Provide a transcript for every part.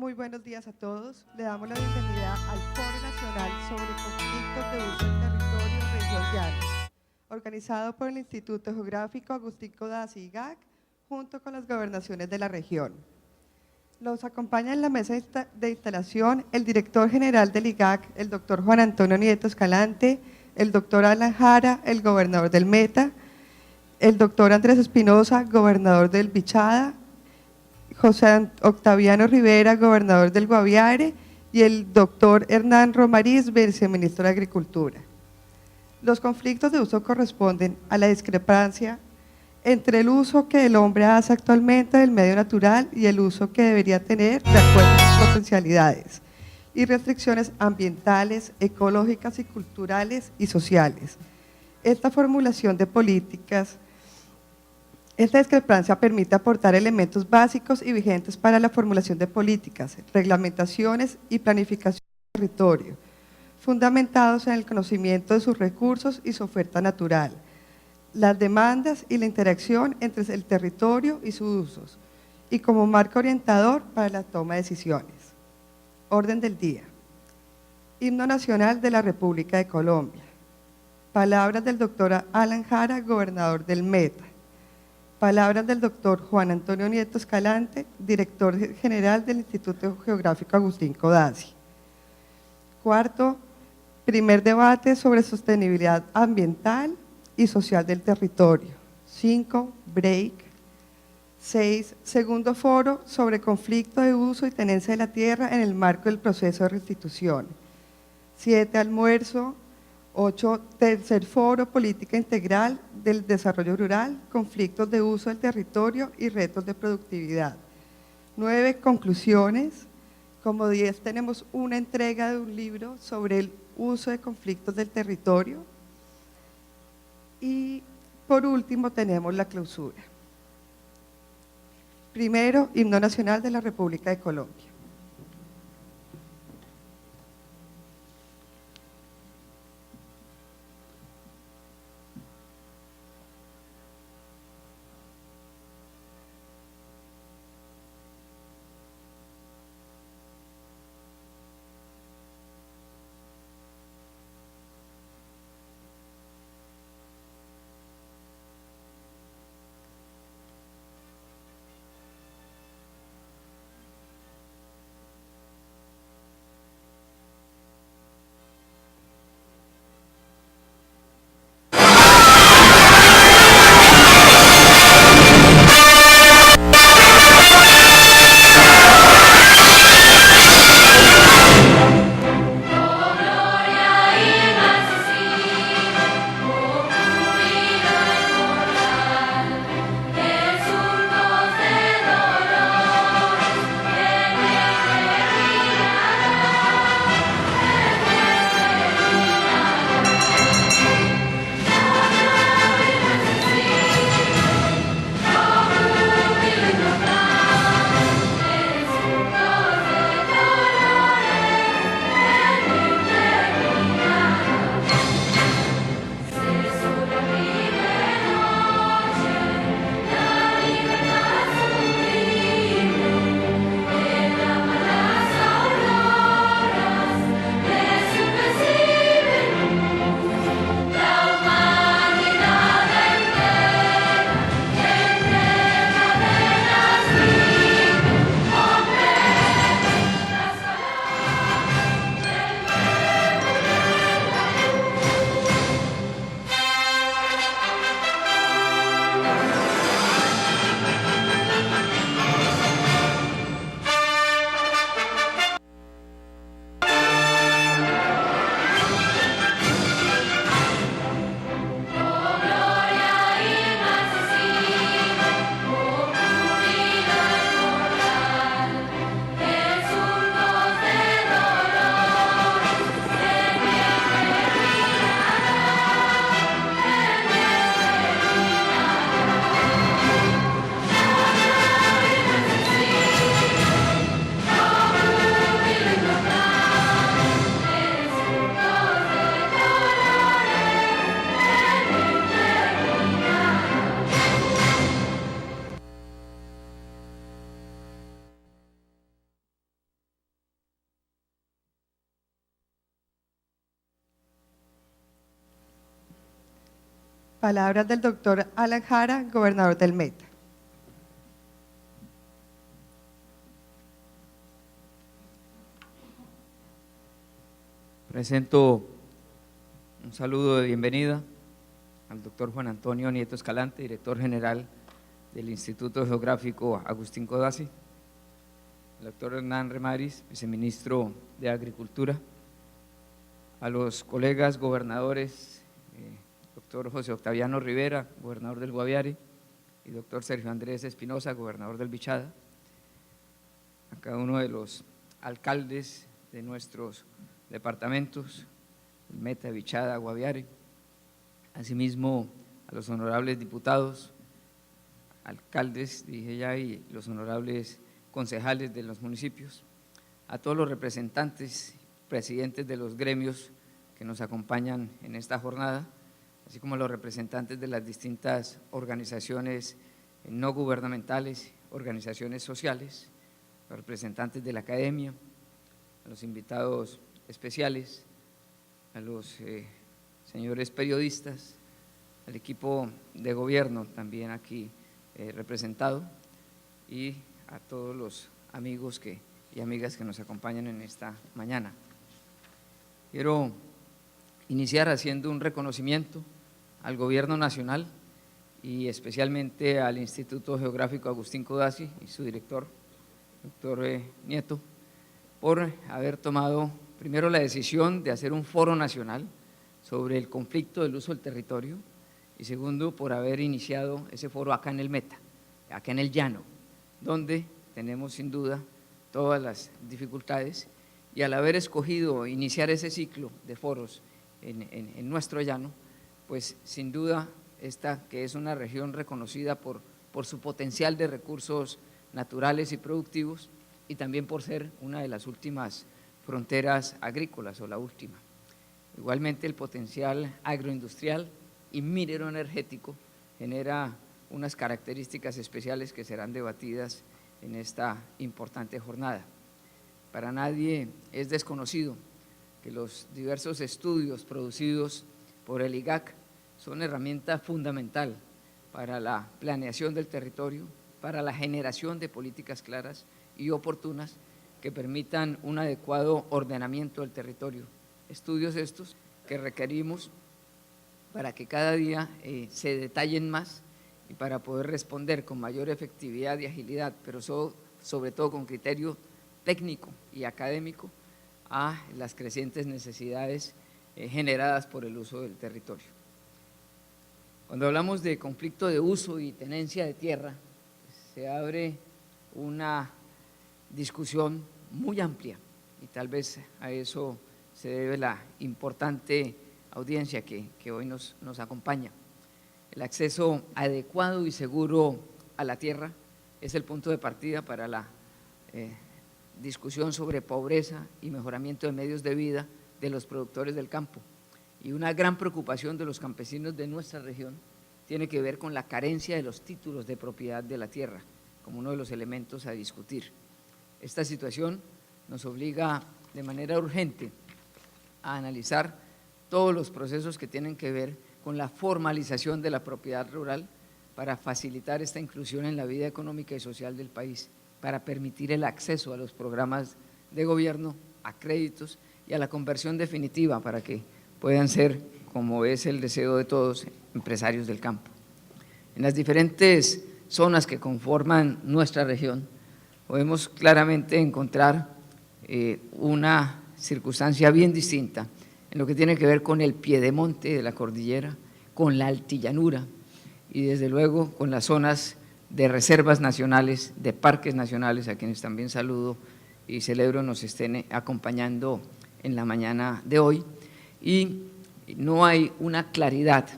Muy buenos días a todos. Le damos la bienvenida al Foro Nacional sobre Conflictos de Uso del Territorio Región Llanos, organizado por el Instituto Geográfico Agustín Codazzi IGAC, junto con las gobernaciones de la región. Los acompaña en la mesa de instalación el director general del IGAC, el doctor Juan Antonio Nieto Escalante, el doctor Alan Jara, el gobernador del Meta, el doctor Andrés Espinosa, gobernador del Bichada, José Octaviano Rivera, gobernador del Guaviare, y el doctor Hernán Romariz, viceministro de Agricultura. Los conflictos de uso corresponden a la discrepancia entre el uso que el hombre hace actualmente del medio natural y el uso que debería tener de acuerdo a sus potencialidades y restricciones ambientales, ecológicas y culturales y sociales. Esta formulación de políticas Esta discrepancia permite aportar elementos básicos y vigentes para la formulación de políticas, reglamentaciones y planificación del territorio, fundamentados en el conocimiento de sus recursos y su oferta natural, las demandas y la interacción entre el territorio y sus usos, y como marco orientador para la toma de decisiones. Orden del día. Himno Nacional de la República de Colombia. Palabras del doctor Alan Jara, gobernador del Meta. Palabras del doctor Juan Antonio Nieto Escalante, director general del Instituto Geográfico Agustín Codazzi. Cuarto, primer debate sobre sostenibilidad ambiental y social del territorio. 5, break. 6, segundo foro sobre conflicto de uso y tenencia de la tierra en el marco del proceso de restitución. 7, almuerzo. 8, tercer foro, política integral del desarrollo rural, conflictos de uso del territorio y retos de productividad. 9, conclusiones. Como 10, tenemos una entrega de un libro sobre el uso de conflictos del territorio. Y por último tenemos la clausura. Primero, Himno Nacional de la República de Colombia. Palabras del doctor Alan Jara, gobernador del Meta. Presento un saludo de bienvenida al doctor Juan Antonio Nieto Escalante, director general del Instituto Geográfico Agustín Codazzi, al doctor Hernán Remaris, viceministro de Agricultura, a los colegas gobernadores, doctor José Octaviano Rivera, gobernador del Guaviare, y doctor Sergio Andrés Espinosa, gobernador del Bichada, a cada uno de los alcaldes de nuestros departamentos, Meta, Bichada, Guaviare, asimismo a los honorables diputados, alcaldes, dije ya, y los honorables concejales de los municipios, a todos los representantes, presidentes de los gremios que nos acompañan en esta jornada, así como a los representantes de las distintas organizaciones no gubernamentales, organizaciones sociales, los representantes de la academia, a los invitados especiales, a los señores periodistas, al equipo de gobierno también aquí representado y a todos los amigos y amigas que nos acompañan en esta mañana. Quiero iniciar haciendo un reconocimiento al Gobierno Nacional y especialmente al Instituto Geográfico Agustín Codazzi y su director, doctor Nieto, por haber tomado primero la decisión de hacer un foro nacional sobre el conflicto del uso del territorio y segundo, por haber iniciado ese foro acá en el Meta, acá en el Llano, donde tenemos sin duda todas las dificultades y al haber escogido iniciar ese ciclo de foros en nuestro Llano, pues sin duda esta que es una región reconocida por su potencial de recursos naturales y productivos y también por ser una de las últimas fronteras agrícolas o la última. Igualmente el potencial agroindustrial y minero energético genera unas características especiales que serán debatidas en esta importante jornada. Para nadie es desconocido que los diversos estudios producidos por el IGAC son herramienta fundamental para la planeación del territorio, para la generación de políticas claras y oportunas que permitan un adecuado ordenamiento del territorio. Estudios estos que requerimos para que cada día se detallen más y para poder responder con mayor efectividad y agilidad, pero sobre todo con criterio técnico y académico a las crecientes necesidades generadas por el uso del territorio. Cuando hablamos de conflicto de uso y tenencia de tierra, se abre una discusión muy amplia y tal vez a eso se debe la importante audiencia que hoy nos acompaña. El acceso adecuado y seguro a la tierra es el punto de partida para la discusión sobre pobreza y mejoramiento de medios de vida de los productores del campo. Y una gran preocupación de los campesinos de nuestra región tiene que ver con la carencia de los títulos de propiedad de la tierra, como uno de los elementos a discutir. Esta situación nos obliga de manera urgente a analizar todos los procesos que tienen que ver con la formalización de la propiedad rural para facilitar esta inclusión en la vida económica y social del país, para permitir el acceso a los programas de gobierno, a créditos y a la conversión definitiva para que puedan ser, como es el deseo de todos, empresarios del campo. En las diferentes zonas que conforman nuestra región, podemos claramente encontrar una circunstancia bien distinta en lo que tiene que ver con el piedemonte de la cordillera, con la altillanura y desde luego con las zonas de reservas nacionales, de parques nacionales, a quienes también saludo y celebro nos estén acompañando en la mañana de hoy. Y no hay una claridad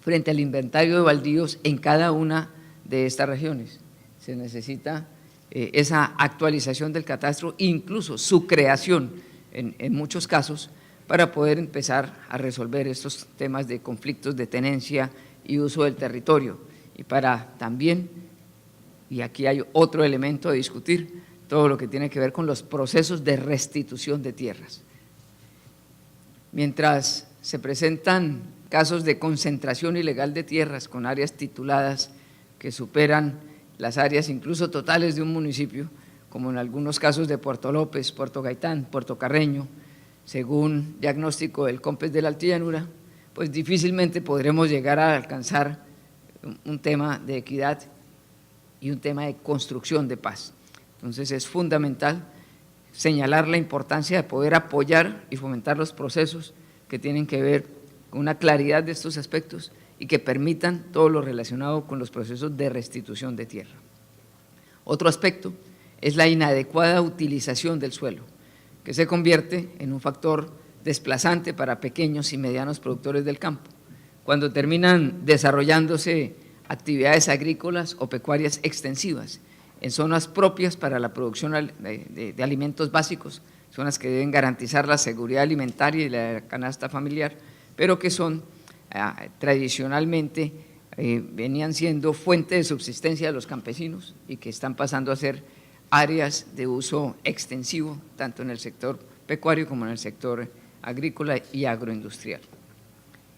frente al inventario de baldíos en cada una de estas regiones. Se necesita esa actualización del catastro, incluso su creación en muchos casos, para poder empezar a resolver estos temas de conflictos de tenencia y uso del territorio y para también, y aquí hay otro elemento a discutir, todo lo que tiene que ver con los procesos de restitución de tierras. Mientras se presentan casos de concentración ilegal de tierras con áreas tituladas que superan las áreas incluso totales de un municipio, como en algunos casos de Puerto López, Puerto Gaitán, Puerto Carreño, según diagnóstico del COMPES de la Altillanura, pues difícilmente podremos llegar a alcanzar un tema de equidad y un tema de construcción de paz. Entonces es fundamental señalar la importancia de poder apoyar y fomentar los procesos que tienen que ver con una claridad de estos aspectos y que permitan todo lo relacionado con los procesos de restitución de tierra. Otro aspecto es la inadecuada utilización del suelo, que se convierte en un factor desplazante para pequeños y medianos productores del campo, cuando terminan desarrollándose actividades agrícolas o pecuarias extensivas en zonas propias para la producción de alimentos básicos, zonas que deben garantizar la seguridad alimentaria y la canasta familiar, pero que son tradicionalmente venían siendo fuente de subsistencia de los campesinos y que están pasando a ser áreas de uso extensivo, tanto en el sector pecuario como en el sector agrícola y agroindustrial.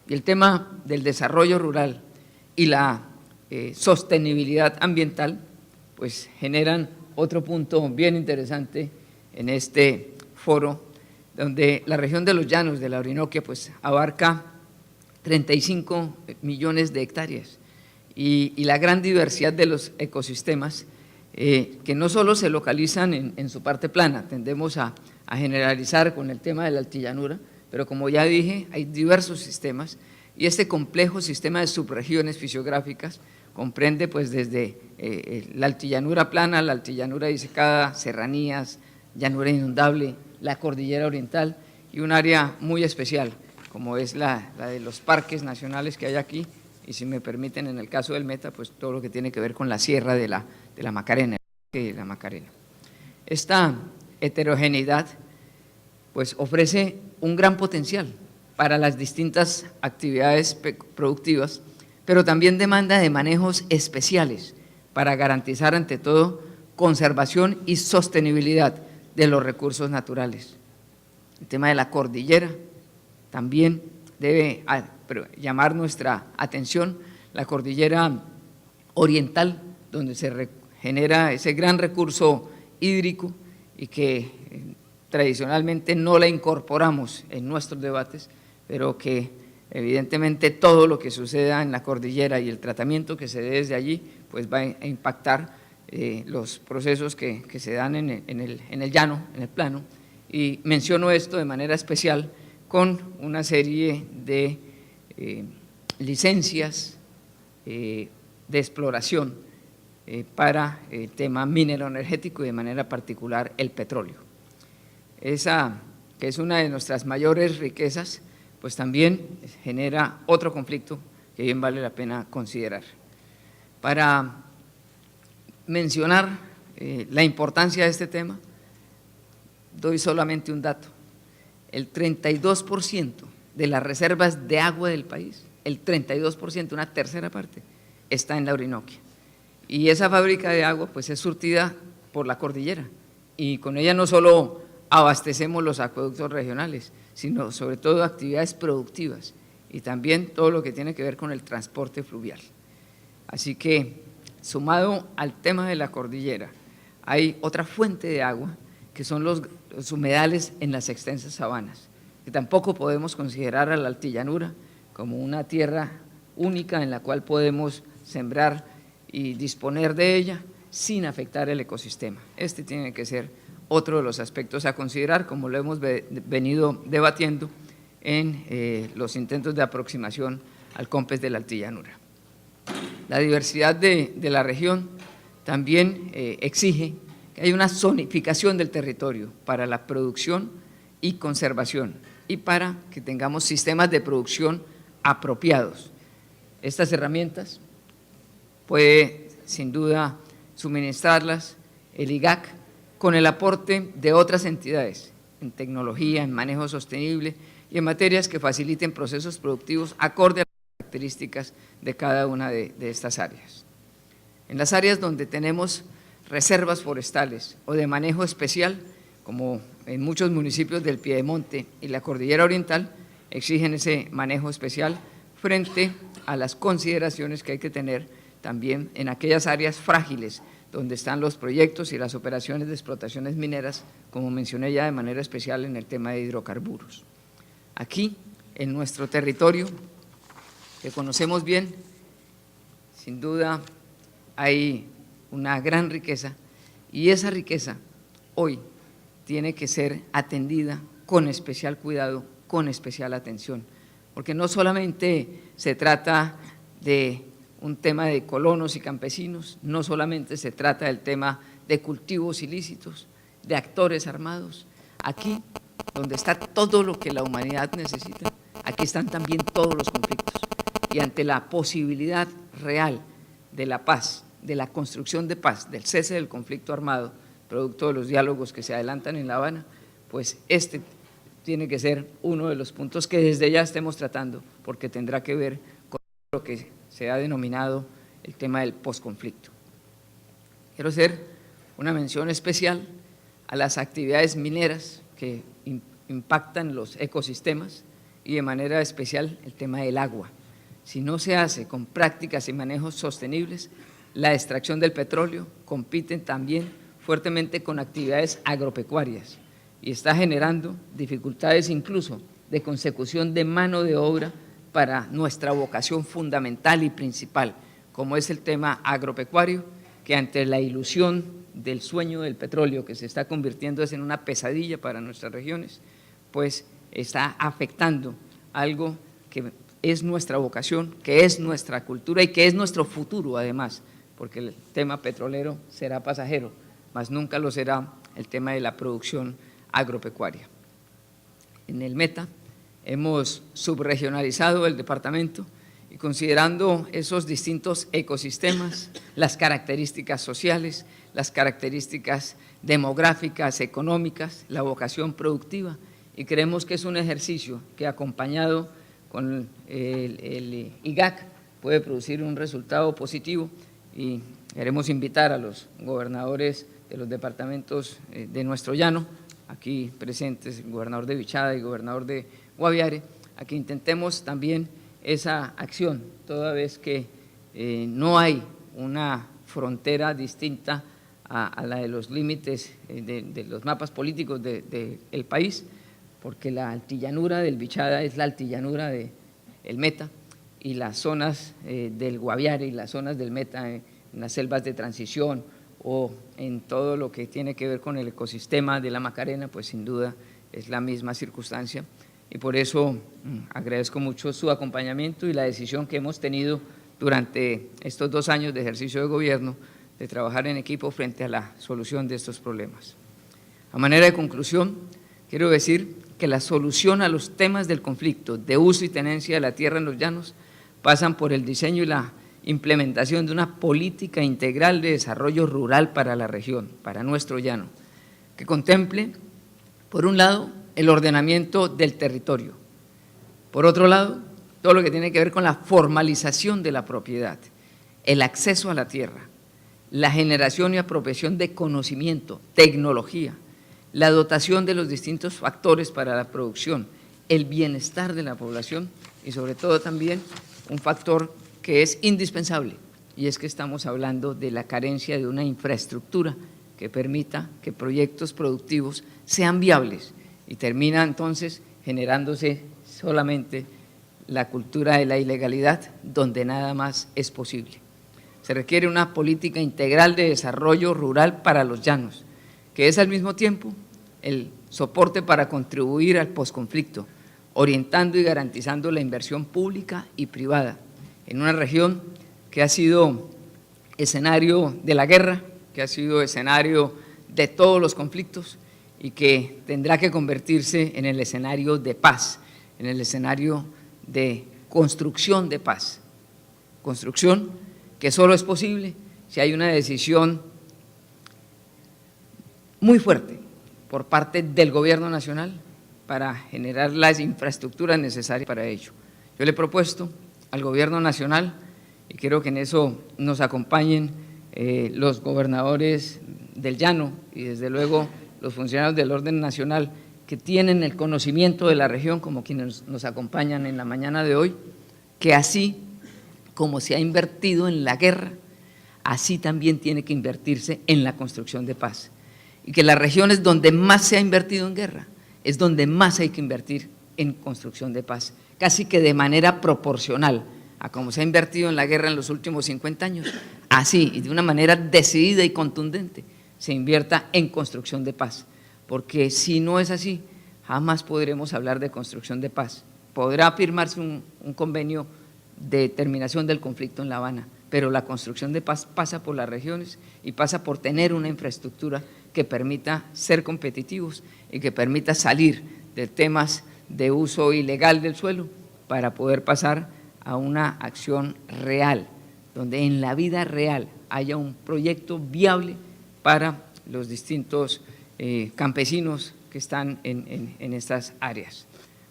Y el tema del desarrollo rural y la sostenibilidad ambiental, pues generan otro punto bien interesante en este foro, donde la región de los llanos de la Orinoquia pues abarca 35 millones de hectáreas y la gran diversidad de los ecosistemas que no solo se localizan en su parte plana, tendemos a generalizar con el tema de la altillanura, pero como ya dije, hay diversos sistemas y este complejo sistema de subregiones fisiográficas comprende pues desde la altillanura plana, la altillanura disecada, serranías, llanura inundable, la cordillera oriental y un área muy especial como es la de los parques nacionales que hay aquí y si me permiten en el caso del Meta pues todo lo que tiene que ver con la sierra de la Macarena, Esta heterogeneidad pues ofrece un gran potencial para las distintas actividades productivas, pero también demanda de manejos especiales para garantizar ante todo conservación y sostenibilidad de los recursos naturales. El tema de la cordillera también debe llamar nuestra atención, la cordillera oriental, donde se genera ese gran recurso hídrico y que tradicionalmente no la incorporamos en nuestros debates, pero que evidentemente todo lo que suceda en la cordillera y el tratamiento que se dé desde allí pues va a impactar los procesos que se dan en el llano, en el plano, y menciono esto de manera especial con una serie de licencias de exploración para el tema mineroenergético y de manera particular el petróleo. Esa que es una de nuestras mayores riquezas, pues también genera otro conflicto que bien vale la pena considerar. Para mencionar la importancia de este tema, doy solamente un dato. El 32% de las reservas de agua del país, el 32%, una tercera parte, está en la Orinoquia. Y esa fábrica de agua pues es surtida por la cordillera y con ella no solo abastecemos los acueductos regionales, sino sobre todo actividades productivas y también todo lo que tiene que ver con el transporte fluvial. Así que, sumado al tema de la cordillera, hay otra fuente de agua que son los humedales en las extensas sabanas, que tampoco podemos considerar a la altillanura como una tierra única en la cual podemos sembrar y disponer de ella sin afectar el ecosistema. Este tiene que ser otro de los aspectos a considerar, como lo hemos venido debatiendo en los intentos de aproximación al COMPES de la altillanura. La diversidad de la región también exige que haya una zonificación del territorio para la producción y conservación y para que tengamos sistemas de producción apropiados. Estas herramientas puede sin duda suministrarlas el IGAC con el aporte de otras entidades en tecnología, en manejo sostenible y en materias que faciliten procesos productivos acorde a las características de cada una de estas áreas. En las áreas donde tenemos reservas forestales o de manejo especial, como en muchos municipios del Piedemonte y la Cordillera Oriental, exigen ese manejo especial frente a las consideraciones que hay que tener también en aquellas áreas frágiles donde están los proyectos y las operaciones de explotaciones mineras, como mencioné ya de manera especial en el tema de hidrocarburos. Aquí, en nuestro territorio, que conocemos bien, sin duda hay una gran riqueza, y esa riqueza hoy tiene que ser atendida con especial cuidado, con especial atención, porque no solamente se trata de un tema de colonos y campesinos, no solamente se trata del tema de cultivos ilícitos, de actores armados. Aquí, donde está todo lo que la humanidad necesita, aquí están también todos los conflictos. Y ante la posibilidad real de la paz, de la construcción de paz, del cese del conflicto armado, producto de los diálogos que se adelantan en La Habana, pues este tiene que ser uno de los puntos que desde ya estemos tratando, porque tendrá que ver con lo que se ha denominado el tema del posconflicto. Quiero hacer una mención especial a las actividades mineras que impactan los ecosistemas y de manera especial el tema del agua. Si no se hace con prácticas y manejos sostenibles, la extracción del petróleo compite también fuertemente con actividades agropecuarias y está generando dificultades incluso de consecución de mano de obra para nuestra vocación fundamental y principal, como es el tema agropecuario, que ante la ilusión del sueño del petróleo que se está convirtiendo en una pesadilla para nuestras regiones, pues está afectando algo que es nuestra vocación, que es nuestra cultura y que es nuestro futuro además, porque el tema petrolero será pasajero, mas nunca lo será el tema de la producción agropecuaria. En el Meta hemos subregionalizado el departamento y considerando esos distintos ecosistemas, las características sociales, las características demográficas, económicas, la vocación productiva, y creemos que es un ejercicio que acompañado con el IGAC puede producir un resultado positivo, y queremos invitar a los gobernadores de los departamentos de nuestro llano, aquí presentes, el gobernador de Vichada y el gobernador de Guaviare, a que intentemos también esa acción, toda vez que no hay una frontera distinta a la de los límites de los mapas políticos del país, porque la altillanura del Vichada es la altillanura del Meta, y las zonas del Guaviare y las zonas del Meta en las selvas de transición o en todo lo que tiene que ver con el ecosistema de la Macarena, pues sin duda es la misma circunstancia, y por eso agradezco mucho su acompañamiento y la decisión que hemos tenido durante estos 2 años de ejercicio de gobierno de trabajar en equipo frente a la solución de estos problemas. A manera de conclusión, quiero decir que la solución a los temas del conflicto de uso y tenencia de la tierra en los llanos pasan por el diseño y la implementación de una política integral de desarrollo rural para la región, para nuestro llano, que contemple, por un lado, el ordenamiento del territorio, por otro lado, todo lo que tiene que ver con la formalización de la propiedad, el acceso a la tierra, la generación y apropiación de conocimiento, tecnología, la dotación de los distintos factores para la producción, el bienestar de la población y sobre todo también un factor que es indispensable, y es que estamos hablando de la carencia de una infraestructura que permita que proyectos productivos sean viables, y termina entonces generándose solamente la cultura de la ilegalidad, donde nada más es posible. Se requiere una política integral de desarrollo rural para los llanos, que es al mismo tiempo el soporte para contribuir al posconflicto, orientando y garantizando la inversión pública y privada en una región que ha sido escenario de la guerra, que ha sido escenario de todos los conflictos y que tendrá que convertirse en el escenario de paz, en el escenario de construcción de paz. Construcción que solo es posible si hay una decisión muy fuerte por parte del Gobierno Nacional para generar las infraestructuras necesarias para ello. Yo le he propuesto al Gobierno Nacional, y quiero que en eso nos acompañen los gobernadores del llano y desde luego los funcionarios del orden nacional que tienen el conocimiento de la región, como quienes nos acompañan en la mañana de hoy, que así como se ha invertido en la guerra, así también tiene que invertirse en la construcción de paz. Y que las regiones donde más se ha invertido en guerra es donde más hay que invertir en construcción de paz, casi que de manera proporcional a como se ha invertido en la guerra en los últimos 50 años, así y de una manera decidida y contundente se invierta en construcción de paz, porque si no es así, jamás podremos hablar de construcción de paz. Podrá firmarse un convenio de terminación del conflicto en La Habana, pero la construcción de paz pasa por las regiones y pasa por tener una infraestructura que permita ser competitivos y que permita salir de temas de uso ilegal del suelo para poder pasar a una acción real, donde en la vida real haya un proyecto viable para los distintos campesinos que están en estas áreas.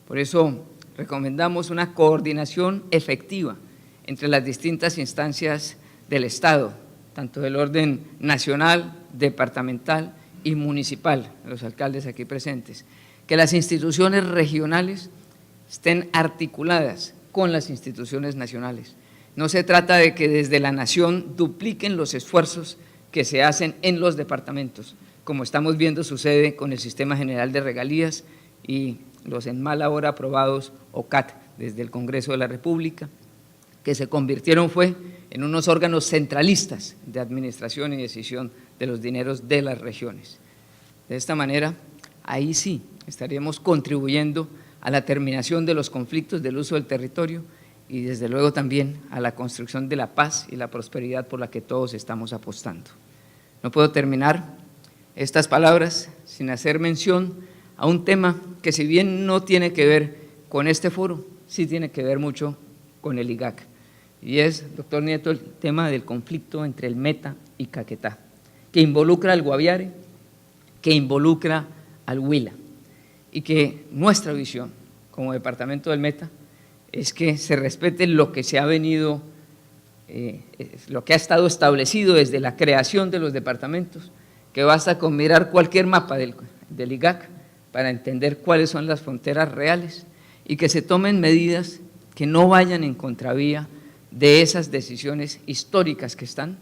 Por eso recomendamos una coordinación efectiva entre las distintas instancias del Estado, tanto del orden nacional, departamental y municipal, los alcaldes aquí presentes, que las instituciones regionales estén articuladas con las instituciones nacionales. No se trata de que desde la nación dupliquen los esfuerzos que se hacen en los departamentos, como estamos viendo sucede con el Sistema General de Regalías y los en mala hora aprobados OCAT desde el Congreso de la República, que se convirtieron en unos órganos centralistas de administración y decisión de los dineros de las regiones. De esta manera, ahí sí estaríamos contribuyendo a la terminación de los conflictos del uso del territorio y desde luego también a la construcción de la paz y la prosperidad por la que todos estamos apostando. No puedo terminar estas palabras sin hacer mención a un tema que, si bien no tiene que ver con este foro, sí tiene que ver mucho con el IGAC, y es, doctor Nieto, el tema del conflicto entre el Meta y Caquetá, que involucra al Guaviare, que involucra al Huila, y que nuestra visión como departamento del Meta es que se respete lo que se ha venido, lo que ha estado establecido desde la creación de los departamentos, que basta con mirar cualquier mapa del IGAC para entender cuáles son las fronteras reales y que se tomen medidas que no vayan en contravía de esas decisiones históricas que están,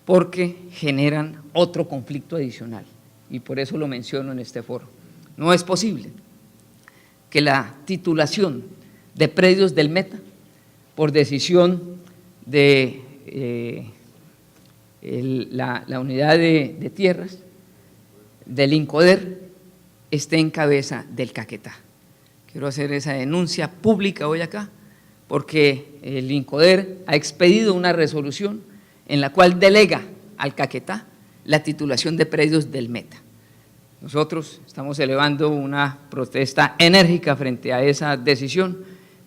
porque generan otro conflicto adicional, y por eso lo menciono en este foro. No es posible que la titulación de predios del Meta, por decisión de la unidad de tierras del INCODER, esté en cabeza del Caquetá. Quiero hacer esa denuncia pública hoy acá, porque el INCODER ha expedido una resolución en la cual delega al Caquetá la titulación de predios del Meta. Nosotros estamos elevando una protesta enérgica frente a esa decisión,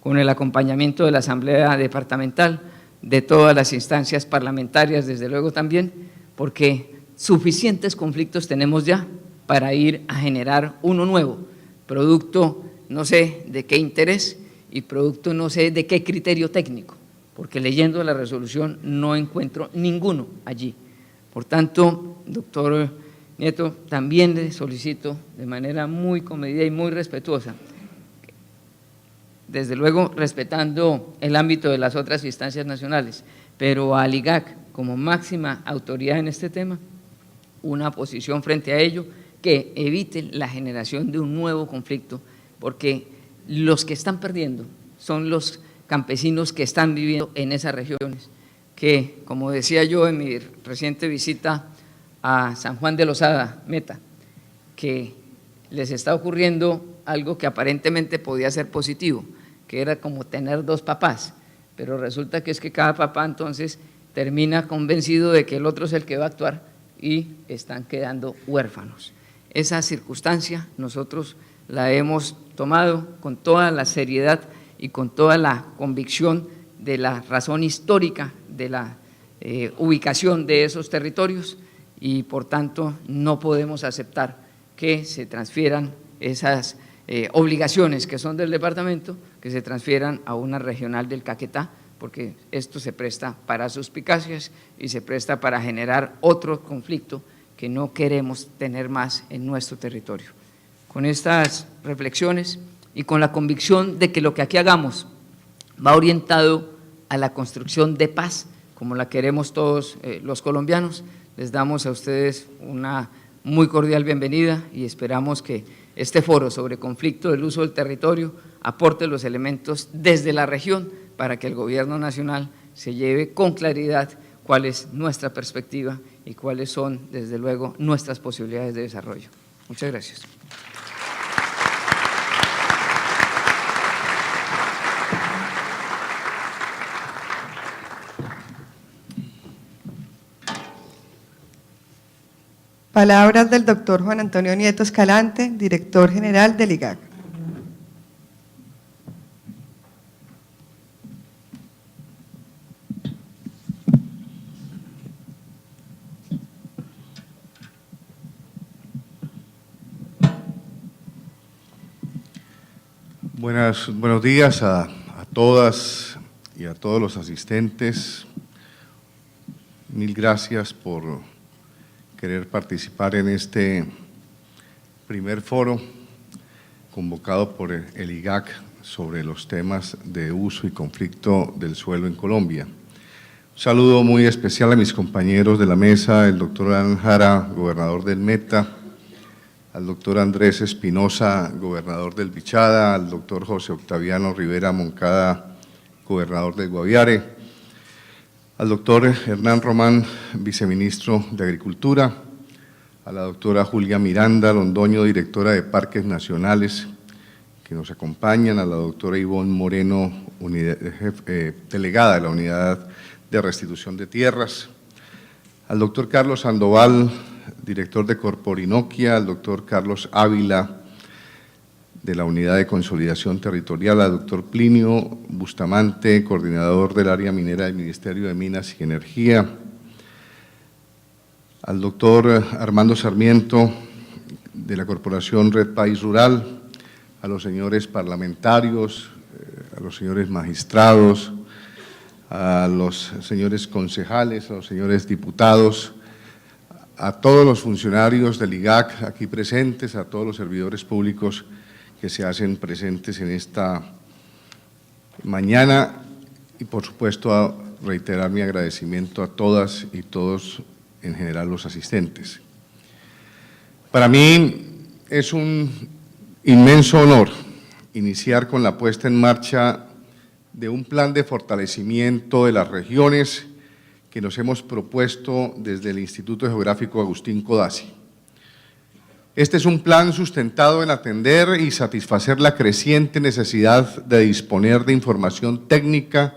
con el acompañamiento de la Asamblea Departamental, de todas las instancias parlamentarias, desde luego también, porque suficientes conflictos tenemos ya para ir a generar uno nuevo, producto no sé de qué interés y producto no sé de qué criterio técnico, porque leyendo la resolución no encuentro ninguno allí. Por tanto, doctor Nieto, también le solicito de manera muy comedida y muy respetuosa, desde luego respetando el ámbito de las otras instancias nacionales, pero al IGAC como máxima autoridad en este tema, una posición frente a ello que evite la generación de un nuevo conflicto, porque los que están perdiendo son los campesinos que están viviendo en esas regiones, que, como decía yo en mi reciente visita a San Juan de Lozada, Meta, que les está ocurriendo algo que aparentemente podía ser positivo, que era como tener dos papás, pero resulta que es que cada papá entonces termina convencido de que el otro es el que va a actuar y están quedando huérfanos. Esa circunstancia nosotros la hemos tomado con toda la seriedad y con toda la convicción de la razón histórica de la ubicación de esos territorios, y por tanto no podemos aceptar que se transfieran esas obligaciones que son del departamento, que se transfieran a una regional del Caquetá, porque esto se presta para suspicacias y se presta para generar otro conflicto que no queremos tener más en nuestro territorio. Con estas reflexiones y con la convicción de que lo que aquí hagamos va orientado a la construcción de paz, como la queremos todos los colombianos. Les damos a ustedes una muy cordial bienvenida y esperamos que este foro sobre conflicto del uso del territorio aporte los elementos desde la región para que el Gobierno Nacional se lleve con claridad cuál es nuestra perspectiva y cuáles son, desde luego, nuestras posibilidades de desarrollo. Muchas gracias. Palabras del doctor Juan Antonio Nieto Escalante, director general del IGAC. Buenos días a todas y a todos los asistentes. Mil gracias por querer participar en este primer foro convocado por el IGAC sobre los temas de uso y conflicto del suelo en Colombia. Un saludo muy especial a mis compañeros de la mesa, el doctor Alan Jara, gobernador del Meta, al doctor Andrés Espinosa, gobernador del Bichada, al doctor José Octaviano Rivera Moncada, gobernador del Guaviare, al doctor Hernán Román, viceministro de Agricultura, a la doctora Julia Miranda Londoño, directora de Parques Nacionales, que nos acompañan, a la doctora Ivonne Moreno, delegada de la Unidad de Restitución de Tierras, al doctor Carlos Sandoval, director de Corporinoquia, al doctor Carlos Ávila, de la Unidad de Consolidación Territorial, al doctor Plinio Bustamante, coordinador del área minera del Ministerio de Minas y Energía, al doctor Armando Sarmiento, de la Corporación Red País Rural, a los señores parlamentarios, a los señores magistrados, a los señores concejales, a los señores diputados, a todos los funcionarios del IGAC aquí presentes, a todos los servidores públicos que se hacen presentes en esta mañana y por supuesto a reiterar mi agradecimiento a todas y todos, en general los asistentes. Para mí es un inmenso honor iniciar con la puesta en marcha de un plan de fortalecimiento de las regiones que nos hemos propuesto desde el Instituto Geográfico Agustín Codazzi. Este es un plan sustentado en atender y satisfacer la creciente necesidad de disponer de información técnica,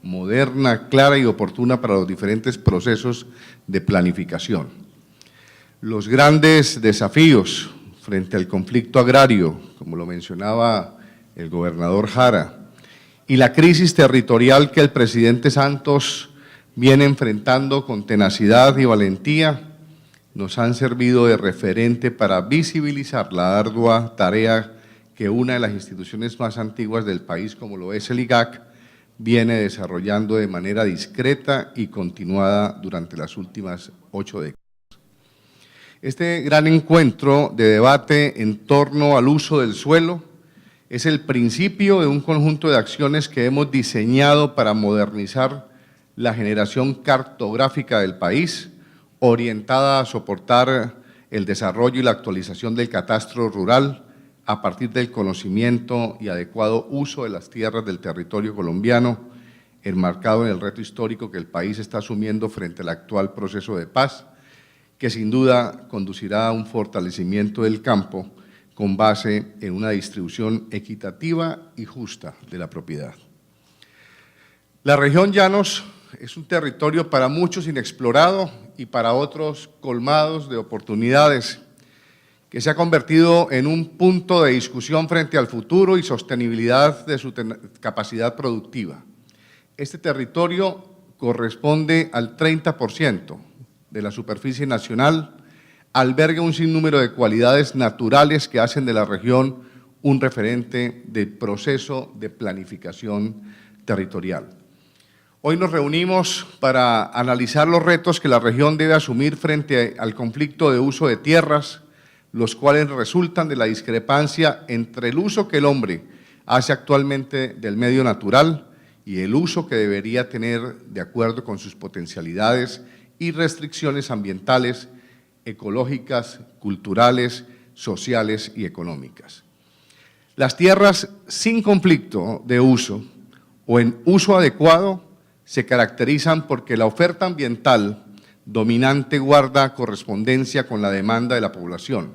moderna, clara y oportuna para los diferentes procesos de planificación. Los grandes desafíos frente al conflicto agrario, como lo mencionaba el gobernador Jara, y la crisis territorial que el presidente Santos viene enfrentando con tenacidad y valentía, nos han servido de referente para visibilizar la ardua tarea que una de las instituciones más antiguas del país, como lo es el IGAC, viene desarrollando de manera discreta y continuada durante las últimas 8 décadas. Este gran encuentro de debate en torno al uso del suelo es el principio de un conjunto de acciones que hemos diseñado para modernizar la generación cartográfica del país, orientada a soportar el desarrollo y la actualización del catastro rural a partir del conocimiento y adecuado uso de las tierras del territorio colombiano, enmarcado en el reto histórico que el país está asumiendo frente al actual proceso de paz, que sin duda conducirá a un fortalecimiento del campo con base en una distribución equitativa y justa de la propiedad. La región Llanos es un territorio para muchos inexplorado y para otros colmados de oportunidades, que se ha convertido en un punto de discusión frente al futuro y sostenibilidad de su capacidad productiva. Este territorio corresponde al 30% de la superficie nacional, alberga un sinnúmero de cualidades naturales que hacen de la región un referente del proceso de planificación territorial. Hoy nos reunimos para analizar los retos que la región debe asumir frente al conflicto de uso de tierras, los cuales resultan de la discrepancia entre el uso que el hombre hace actualmente del medio natural y el uso que debería tener de acuerdo con sus potencialidades y restricciones ambientales, ecológicas, culturales, sociales y económicas. Las tierras sin conflicto de uso o en uso adecuado se caracterizan porque la oferta ambiental dominante guarda correspondencia con la demanda de la población.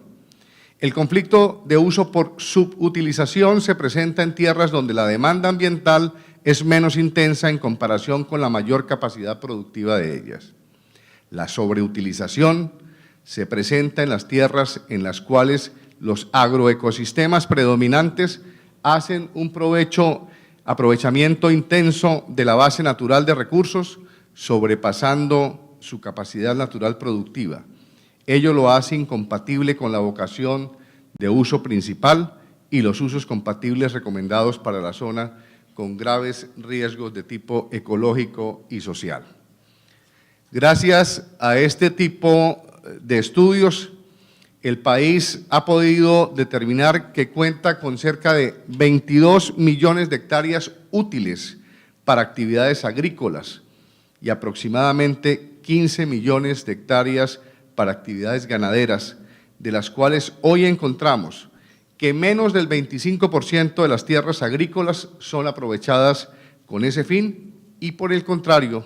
El conflicto de uso por subutilización se presenta en tierras donde la demanda ambiental es menos intensa en comparación con la mayor capacidad productiva de ellas. La sobreutilización se presenta en las tierras en las cuales los agroecosistemas predominantes hacen un aprovechamiento intenso de la base natural de recursos, sobrepasando su capacidad natural productiva. Ello lo hace incompatible con la vocación de uso principal y los usos compatibles recomendados para la zona con graves riesgos de tipo ecológico y social. Gracias a este tipo de estudios, el país ha podido determinar que cuenta con cerca de 22 millones de hectáreas útiles para actividades agrícolas y aproximadamente 15 millones de hectáreas para actividades ganaderas, de las cuales hoy encontramos que menos del 25% de las tierras agrícolas son aprovechadas con ese fin y, por el contrario,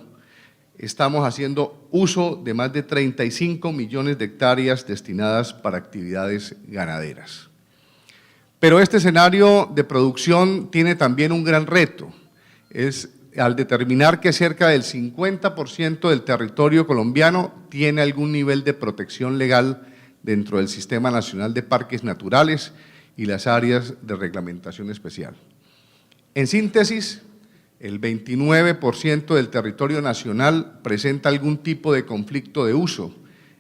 estamos haciendo uso de más de 35 millones de hectáreas destinadas para actividades ganaderas. Pero este escenario de producción tiene también un gran reto, es al determinar que cerca del 50% del territorio colombiano tiene algún nivel de protección legal dentro del Sistema Nacional de Parques Naturales y las áreas de reglamentación especial. En síntesis, el 29% del territorio nacional presenta algún tipo de conflicto de uso,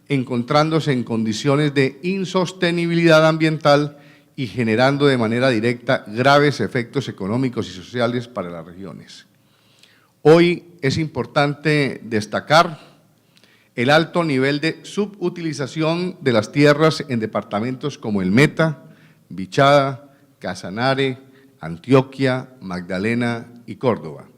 encontrándose en condiciones de insostenibilidad ambiental y generando de manera directa graves efectos económicos y sociales para las regiones. Hoy es importante destacar el alto nivel de subutilización de las tierras en departamentos como el Meta, Bichada, Casanare, Antioquia, Magdalena y Córdoba.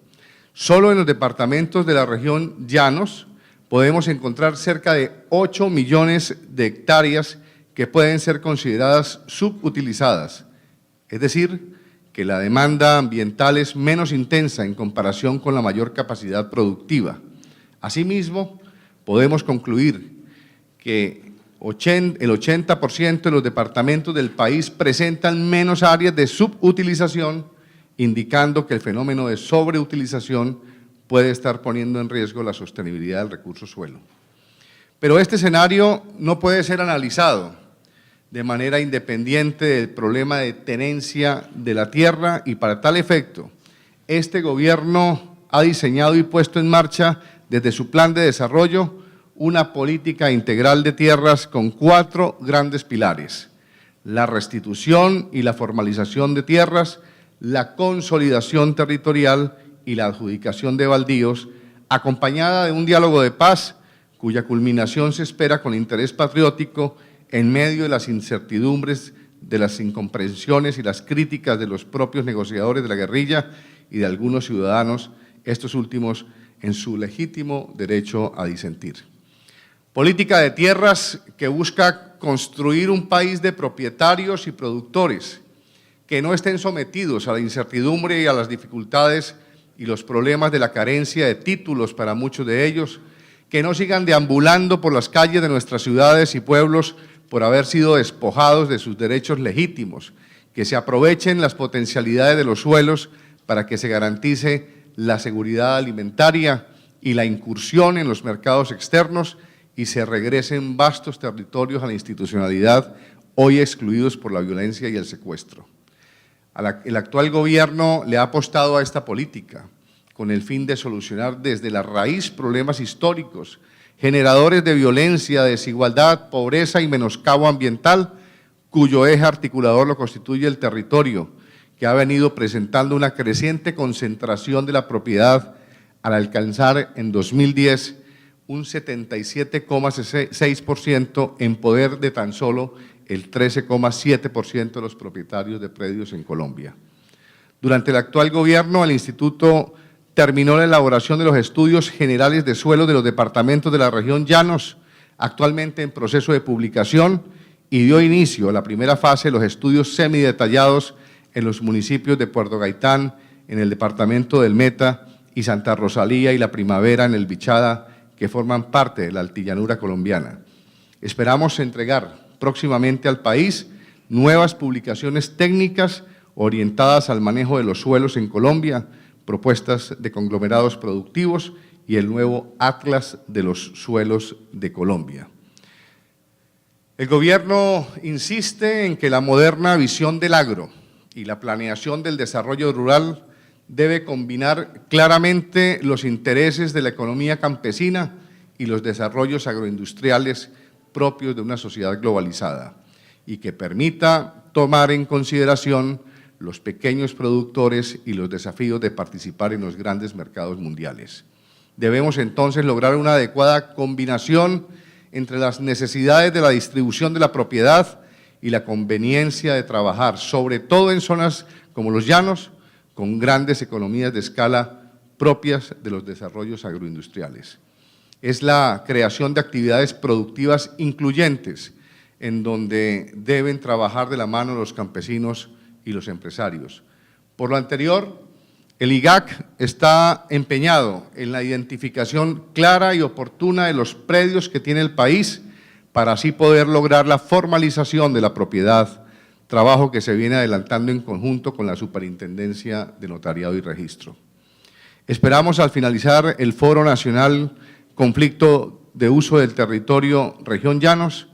Solo en los departamentos de la región Llanos podemos encontrar cerca de 8 millones de hectáreas que pueden ser consideradas subutilizadas, es decir, que la demanda ambiental es menos intensa en comparación con la mayor capacidad productiva. Asimismo, podemos concluir que el 80% de los departamentos del país presentan menos áreas de subutilización, indicando que el fenómeno de sobreutilización puede estar poniendo en riesgo la sostenibilidad del recurso suelo. Pero este escenario no puede ser analizado de manera independiente del problema de tenencia de la tierra y para tal efecto, este gobierno ha diseñado y puesto en marcha desde su plan de desarrollo una política integral de tierras con 4 grandes pilares: la restitución y la formalización de tierras, la consolidación territorial y la adjudicación de baldíos, acompañada de un diálogo de paz cuya culminación se espera con interés patriótico en medio de las incertidumbres, de las incomprensiones y las críticas de los propios negociadores de la guerrilla y de algunos ciudadanos, estos últimos en su legítimo derecho a disentir. Política de tierras que busca construir un país de propietarios y productores que no estén sometidos a la incertidumbre y a las dificultades y los problemas de la carencia de títulos para muchos de ellos, que no sigan deambulando por las calles de nuestras ciudades y pueblos por haber sido despojados de sus derechos legítimos, que se aprovechen las potencialidades de los suelos para que se garantice la seguridad alimentaria y la incursión en los mercados externos y se regresen vastos territorios a la institucionalidad, hoy excluidos por la violencia y el secuestro. El actual gobierno le ha apostado a esta política con el fin de solucionar desde la raíz problemas históricos, generadores de violencia, desigualdad, pobreza y menoscabo ambiental, cuyo eje articulador lo constituye el territorio, que ha venido presentando una creciente concentración de la propiedad al alcanzar en 2010 un 77,6% en poder de tan solo el 13,7% de los propietarios de predios en Colombia. Durante el actual gobierno, el Instituto terminó la elaboración de los estudios generales de suelo de los departamentos de la región Llanos, actualmente en proceso de publicación, y dio inicio a la primera fase de los estudios semidetallados en los municipios de Puerto Gaitán, en el departamento del Meta, y Santa Rosalía y La Primavera en el Bichada, que forman parte de la altillanura colombiana. Esperamos entregar próximamente al país nuevas publicaciones técnicas orientadas al manejo de los suelos en Colombia, propuestas de conglomerados productivos y el nuevo Atlas de los Suelos de Colombia. El Gobierno insiste en que la moderna visión del agro y la planeación del desarrollo rural debe combinar claramente los intereses de la economía campesina y los desarrollos agroindustriales propios de una sociedad globalizada y que permita tomar en consideración los pequeños productores y los desafíos de participar en los grandes mercados mundiales. Debemos entonces lograr una adecuada combinación entre las necesidades de la distribución de la propiedad y la conveniencia de trabajar, sobre todo en zonas como los llanos, con grandes economías de escala propias de los desarrollos agroindustriales. Es la creación de actividades productivas incluyentes, en donde deben trabajar de la mano los campesinos y los empresarios. Por lo anterior, el IGAC está empeñado en la identificación clara y oportuna de los predios que tiene el país para así poder lograr la formalización de la propiedad, trabajo que se viene adelantando en conjunto con la Superintendencia de Notariado y Registro. Esperamos al finalizar el Foro Nacional Conflicto de Uso del Territorio Región Llanos,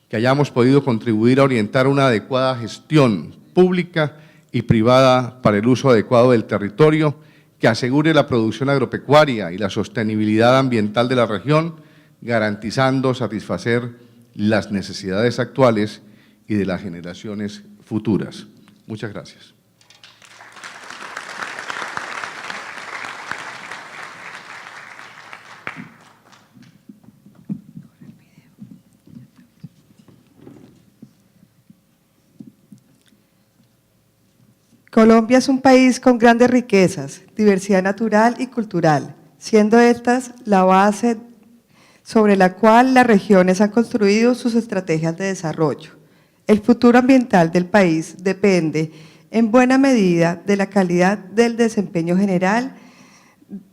que hayamos podido contribuir a orientar una adecuada gestión pública y privada para el uso adecuado del territorio, que asegure la producción agropecuaria y la sostenibilidad ambiental de la región, garantizando satisfacer las necesidades actuales y de las generaciones futuras. Muchas gracias. Colombia es un país con grandes riquezas, diversidad natural y cultural, siendo estas la base sobre la cual las regiones han construido sus estrategias de desarrollo. El futuro ambiental del país depende en buena medida de la calidad del desempeño general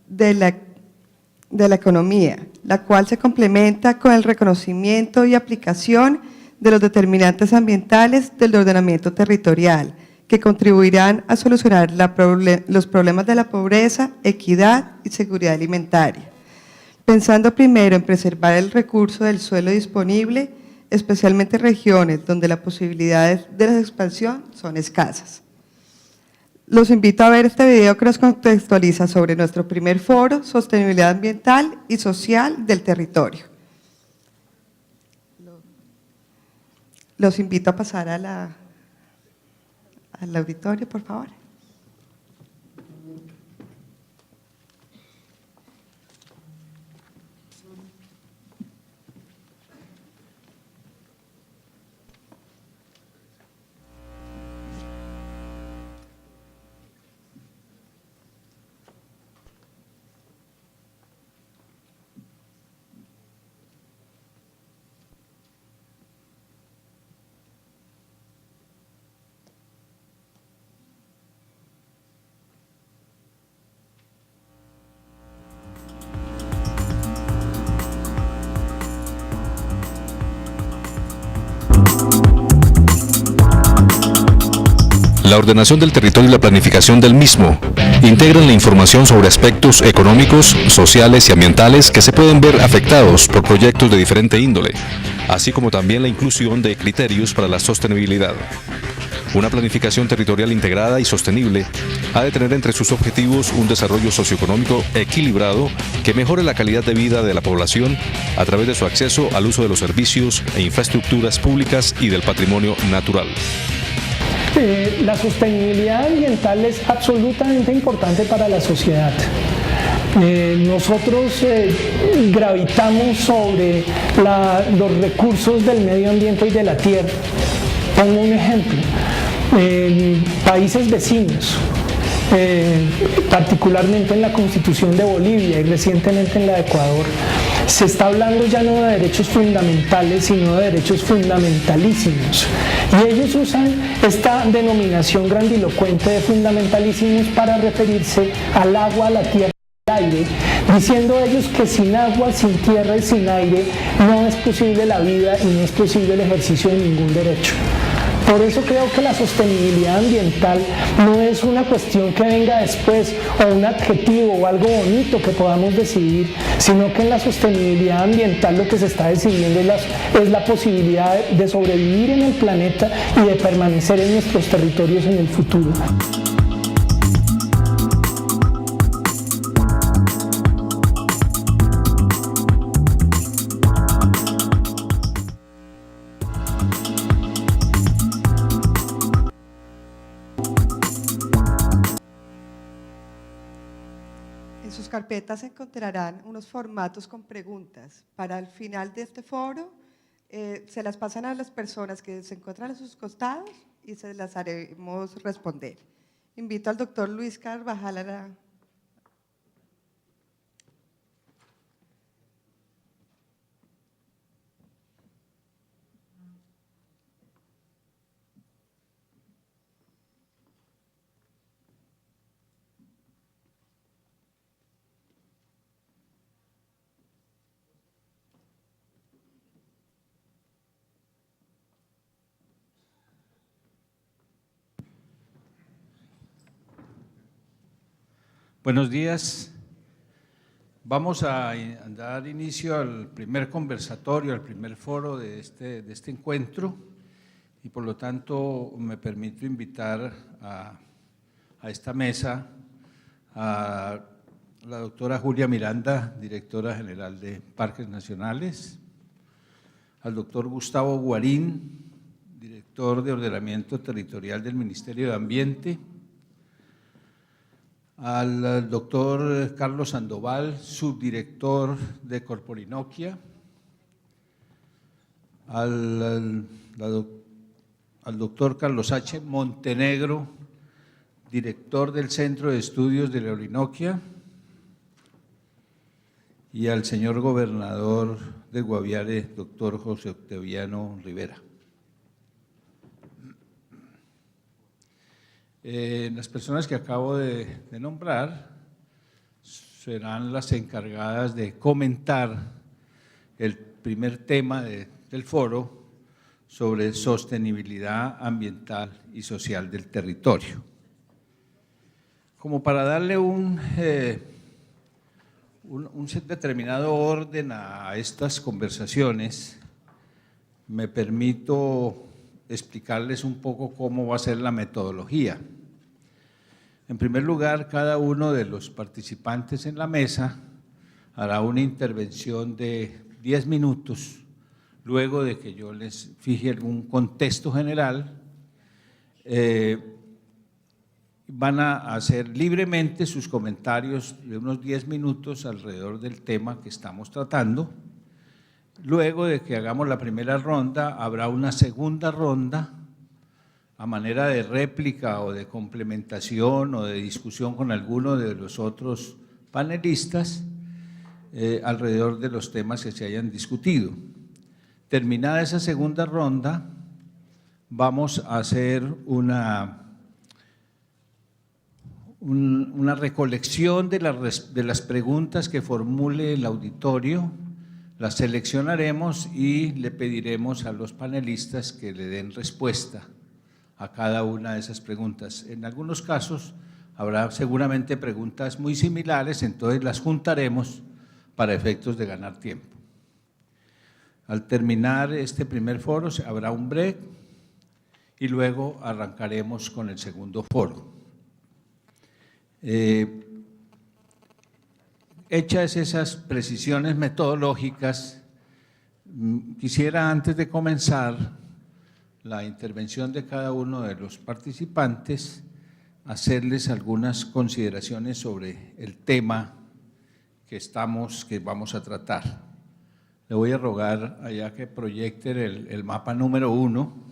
de la economía, la cual se complementa con el reconocimiento y aplicación de los determinantes ambientales del ordenamiento territorial, que contribuirán a solucionar los problemas de la pobreza, equidad y seguridad alimentaria. Pensando primero en preservar el recurso del suelo disponible, especialmente en regiones donde las posibilidades de la expansión son escasas. Los invito a ver este video que nos contextualiza sobre nuestro primer foro, Sostenibilidad Ambiental y Social del Territorio. Los invito a pasar al auditorio, por favor. La ordenación del territorio y la planificación del mismo integran la información sobre aspectos económicos, sociales y ambientales que se pueden ver afectados por proyectos de diferente índole, así como también la inclusión de criterios para la sostenibilidad. Una planificación territorial integrada y sostenible ha de tener entre sus objetivos un desarrollo socioeconómico equilibrado que mejore la calidad de vida de la población a través de su acceso al uso de los servicios e infraestructuras públicas y del patrimonio natural. La sostenibilidad ambiental es absolutamente importante para la sociedad. Nosotros gravitamos sobre los recursos del medio ambiente y de la tierra. Pongo un ejemplo. En países vecinos, particularmente en la Constitución de Bolivia y recientemente en la de Ecuador, se está hablando ya no de derechos fundamentales, sino de derechos fundamentalísimos. Y ellos usan esta denominación grandilocuente de fundamentalísimos para referirse al agua, a la tierra y al aire, diciendo ellos que sin agua, sin tierra y sin aire no es posible la vida y no es posible el ejercicio de ningún derecho. Por eso creo que la sostenibilidad ambiental no es una cuestión que venga después o un adjetivo o algo bonito que podamos decidir, sino que en la sostenibilidad ambiental lo que se está decidiendo es la posibilidad de sobrevivir en el planeta y de permanecer en nuestros territorios en el futuro. En sus carpetas encontrarán unos formatos con preguntas. Para el final de este foro, se las pasan a las personas que se encuentran a sus costados y se las haremos responder. Invito al doctor Luis Carvajal a la… Buenos días. Vamos a dar inicio al primer conversatorio, al primer foro de este encuentro y por lo tanto me permito invitar a esta mesa a la doctora Julia Miranda, directora general de Parques Nacionales, al doctor Gustavo Guarín, director de Ordenamiento Territorial del Ministerio de Ambiente, al doctor Carlos Sandoval, subdirector de Corporinoquia, al doctor Carlos H. Montenegro, director del Centro de Estudios de la Orinoquia, y al señor gobernador de Guaviare, doctor José Octaviano Rivera. Las personas que acabo de nombrar serán las encargadas de comentar el primer tema del foro sobre sostenibilidad ambiental y social del territorio. Como para darle un determinado orden a estas conversaciones, me permito explicarles un poco cómo va a ser la metodología. En primer lugar, cada uno de los participantes en la mesa hará una intervención de 10 minutos, luego de que yo les fije algún contexto general. Van a hacer libremente sus comentarios de unos 10 minutos alrededor del tema que estamos tratando. Luego de que hagamos la primera ronda, habrá una segunda ronda a manera de réplica o de complementación o de discusión con alguno de los otros panelistas alrededor de los temas que se hayan discutido. Terminada esa segunda ronda, vamos a hacer una recolección de las preguntas que formule el auditorio, las seleccionaremos y le pediremos a los panelistas que le den respuesta a cada una de esas preguntas. En algunos casos habrá seguramente preguntas muy similares, entonces las juntaremos para efectos de ganar tiempo. Al terminar este primer foro habrá un break y luego arrancaremos con el segundo foro. Hechas esas precisiones metodológicas, quisiera antes de comenzar la intervención de cada uno de los participantes hacerles algunas consideraciones sobre el tema que vamos a tratar. Le voy a rogar allá que proyecten el mapa número 1.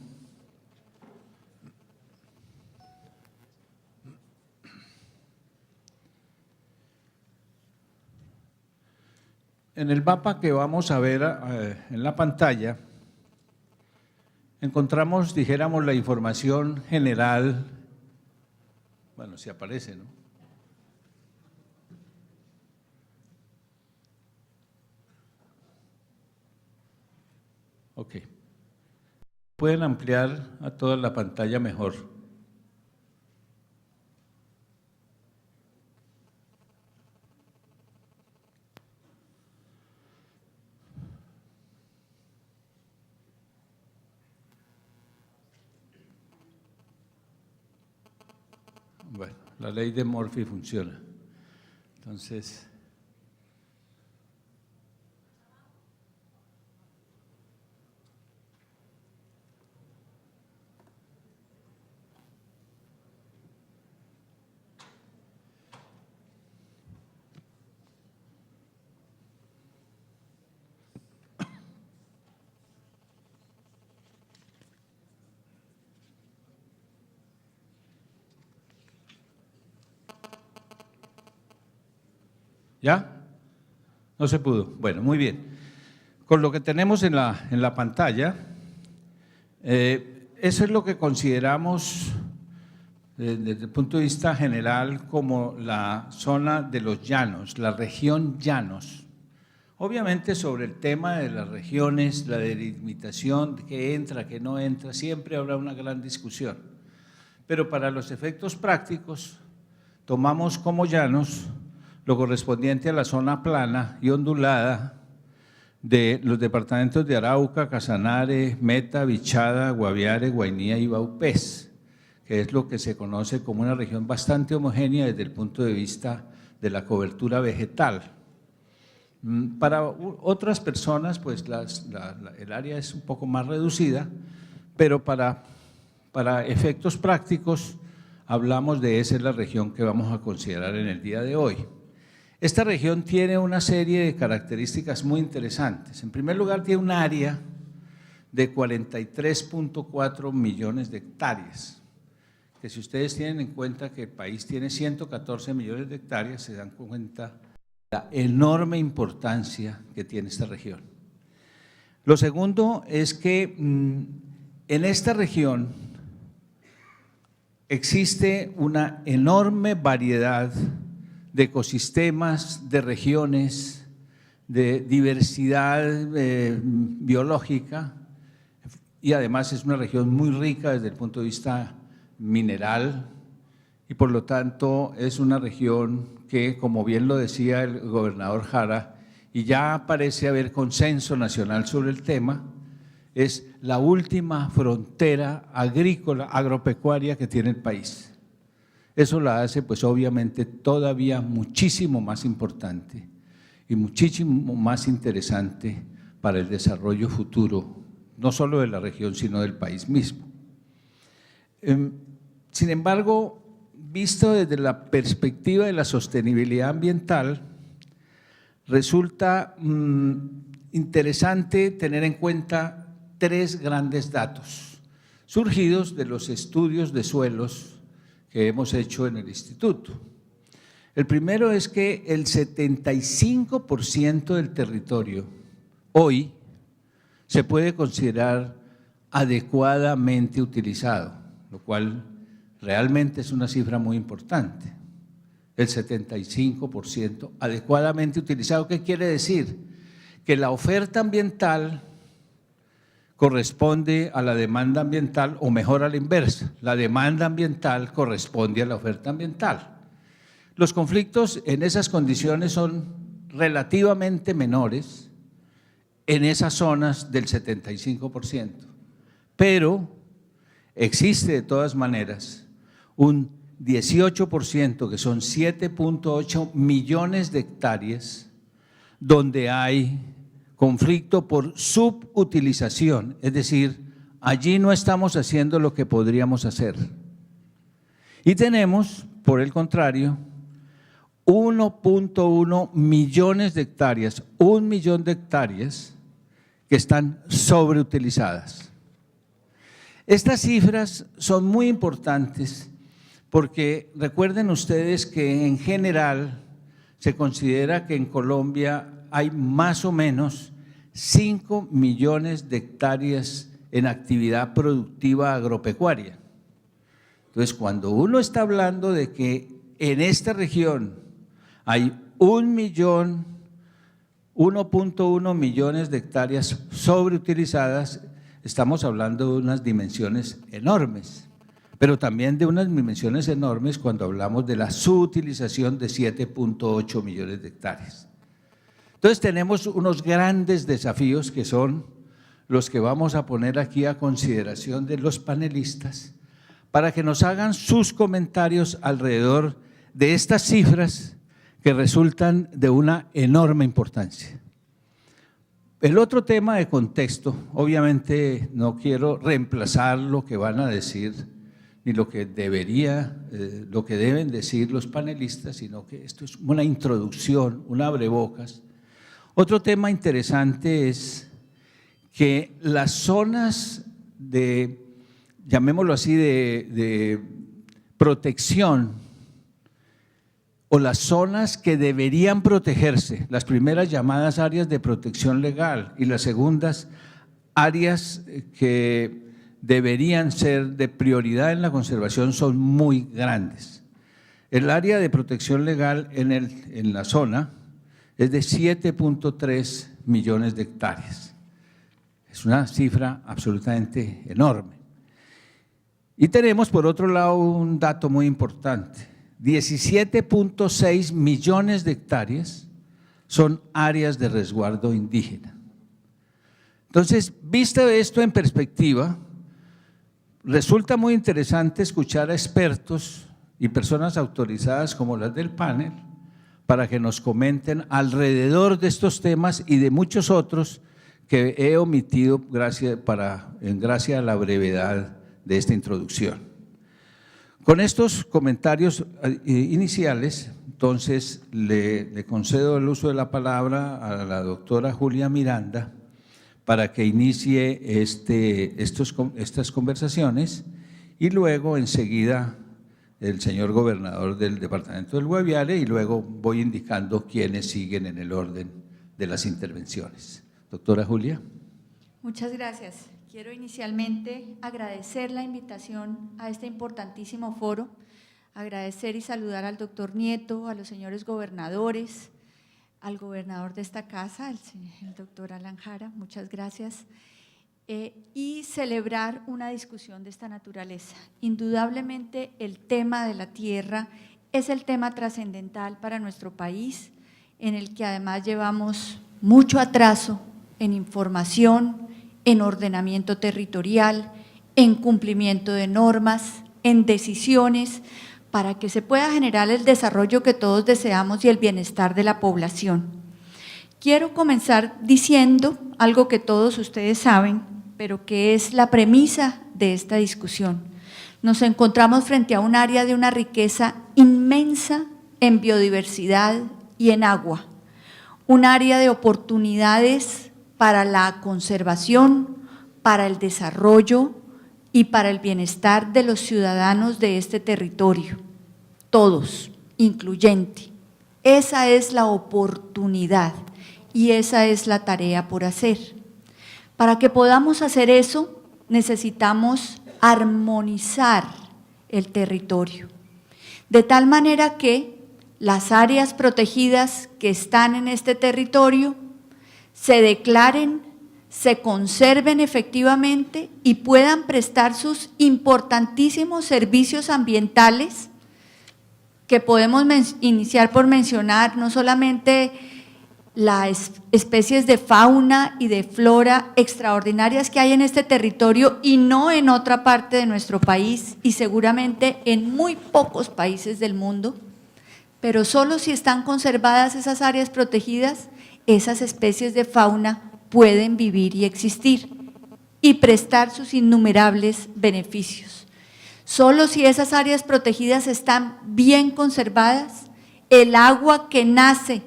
En el mapa que vamos a ver en la pantalla, encontramos, dijéramos, la información general, bueno, si aparece, ¿no? Ok. Pueden ampliar a toda la pantalla mejor. Bueno, la ley de Murphy funciona. Entonces, ¿ya? No se pudo. Bueno, muy bien. Con lo que tenemos en la pantalla, eso es lo que consideramos desde el punto de vista general como la zona de los llanos, la región llanos. Obviamente sobre el tema de las regiones, la delimitación, qué entra, qué no entra, siempre habrá una gran discusión. Pero para los efectos prácticos, tomamos como llanos lo correspondiente a la zona plana y ondulada de los departamentos de Arauca, Casanare, Meta, Bichada, Guaviare, Guainía y Vaupés, que es lo que se conoce como una región bastante homogénea desde el punto de vista de la cobertura vegetal. Para otras personas, pues el área es un poco más reducida, pero para efectos prácticos hablamos de esa es la región que vamos a considerar en el día de hoy. Esta región tiene una serie de características muy interesantes. En primer lugar, tiene un área de 43.4 millones de hectáreas, que si ustedes tienen en cuenta que el país tiene 114 millones de hectáreas, se dan cuenta de la enorme importancia que tiene esta región. Lo segundo es que en esta región existe una enorme variedad de ecosistemas, de regiones, de diversidad biológica, y además es una región muy rica desde el punto de vista mineral, y por lo tanto es una región que, como bien lo decía el gobernador Jara, y ya parece haber consenso nacional sobre el tema, es la última frontera agrícola, agropecuaria que tiene el país. Eso la hace, pues obviamente, todavía muchísimo más importante y muchísimo más interesante para el desarrollo futuro, no solo de la región, sino del país mismo. Sin embargo, visto desde la perspectiva de la sostenibilidad ambiental, resulta interesante tener en cuenta tres grandes datos surgidos de los estudios de suelos que hemos hecho en el instituto. El primero es que el 75% del territorio hoy se puede considerar adecuadamente utilizado, lo cual realmente es una cifra muy importante. El 75% adecuadamente utilizado, ¿qué quiere decir? Que la oferta ambiental corresponde a la demanda ambiental, o mejor a la inversa, la demanda ambiental corresponde a la oferta ambiental. Los conflictos en esas condiciones son relativamente menores en esas zonas del 75%, pero existe de todas maneras un 18%, que son 7.8 millones de hectáreas, donde hay conflicto por subutilización, es decir, allí no estamos haciendo lo que podríamos hacer. Y tenemos, por el contrario, 1.1 millones de hectáreas, 1 millón de hectáreas que están sobreutilizadas. Estas cifras son muy importantes porque recuerden ustedes que en general se considera que en Colombia hay más o menos 5 millones de hectáreas en actividad productiva agropecuaria. Entonces, cuando uno está hablando de que en esta región hay 1.1 millones de hectáreas sobreutilizadas, estamos hablando de unas dimensiones enormes, pero también de unas dimensiones enormes cuando hablamos de la subutilización de 7.8 millones de hectáreas. Entonces tenemos unos grandes desafíos que son los que vamos a poner aquí a consideración de los panelistas para que nos hagan sus comentarios alrededor de estas cifras que resultan de una enorme importancia. El otro tema de contexto, obviamente no quiero reemplazar lo que van a decir ni lo que deben decir los panelistas, sino que esto es una introducción, un abrebocas. Otro tema interesante es que las zonas de, llamémoslo así, de protección o las zonas que deberían protegerse, las primeras llamadas áreas de protección legal y las segundas áreas que deberían ser de prioridad en la conservación son muy grandes. El área de protección legal en la zona es de 7.3 millones de hectáreas. Es una cifra absolutamente enorme. Y tenemos por otro lado un dato muy importante, 17.6 millones de hectáreas son áreas de resguardo indígena. Entonces, visto esto en perspectiva, resulta muy interesante escuchar a expertos y personas autorizadas como las del panel para que nos comenten alrededor de estos temas y de muchos otros que he omitido en gracia a la brevedad de esta introducción. Con estos comentarios iniciales, entonces le concedo el uso de la palabra a la doctora Julia Miranda para que inicie estas conversaciones y luego enseguida el señor gobernador del departamento del Guaviare y luego voy indicando quiénes siguen en el orden de las intervenciones. Doctora Julia. Muchas gracias. Quiero inicialmente agradecer la invitación a este importantísimo foro, agradecer y saludar al doctor Nieto, a los señores gobernadores, al gobernador de esta casa, el doctor Alan Jara, muchas gracias, y celebrar una discusión de esta naturaleza. Indudablemente el tema de la tierra es el tema trascendental para nuestro país, en el que además llevamos mucho atraso en información, en ordenamiento territorial, en cumplimiento de normas, en decisiones, para que se pueda generar el desarrollo que todos deseamos y el bienestar de la población. Quiero comenzar diciendo algo que todos ustedes saben, pero que es la premisa de esta discusión. Nos encontramos frente a un área de una riqueza inmensa en biodiversidad y en agua, un área de oportunidades para la conservación, para el desarrollo y para el bienestar de los ciudadanos de este territorio, todos, incluyente. Esa es la oportunidad y esa es la tarea por hacer. Para que podamos hacer eso, necesitamos armonizar el territorio, de tal manera que las áreas protegidas que están en este territorio se declaren, se conserven efectivamente y puedan prestar sus importantísimos servicios ambientales que podemos iniciar por mencionar no solamente las especies de fauna y de flora extraordinarias que hay en este territorio y no en otra parte de nuestro país y seguramente en muy pocos países del mundo, pero solo si están conservadas esas áreas protegidas, esas especies de fauna pueden vivir y existir y prestar sus innumerables beneficios. Solo si esas áreas protegidas están bien conservadas, el agua que nace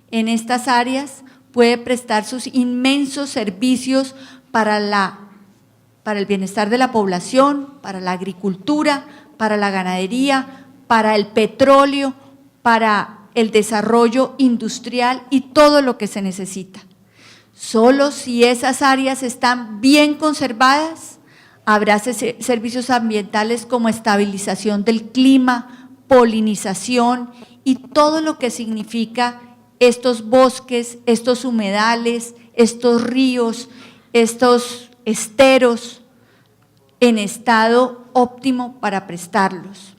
en estas áreas puede prestar sus inmensos servicios para el bienestar de la población, para la agricultura, para la ganadería, para el petróleo, para el desarrollo industrial y todo lo que se necesita. Solo si esas áreas están bien conservadas, habrá servicios ambientales como estabilización del clima, polinización y todo lo que significa estos bosques, estos humedales, estos ríos, estos esteros en estado óptimo para prestarlos.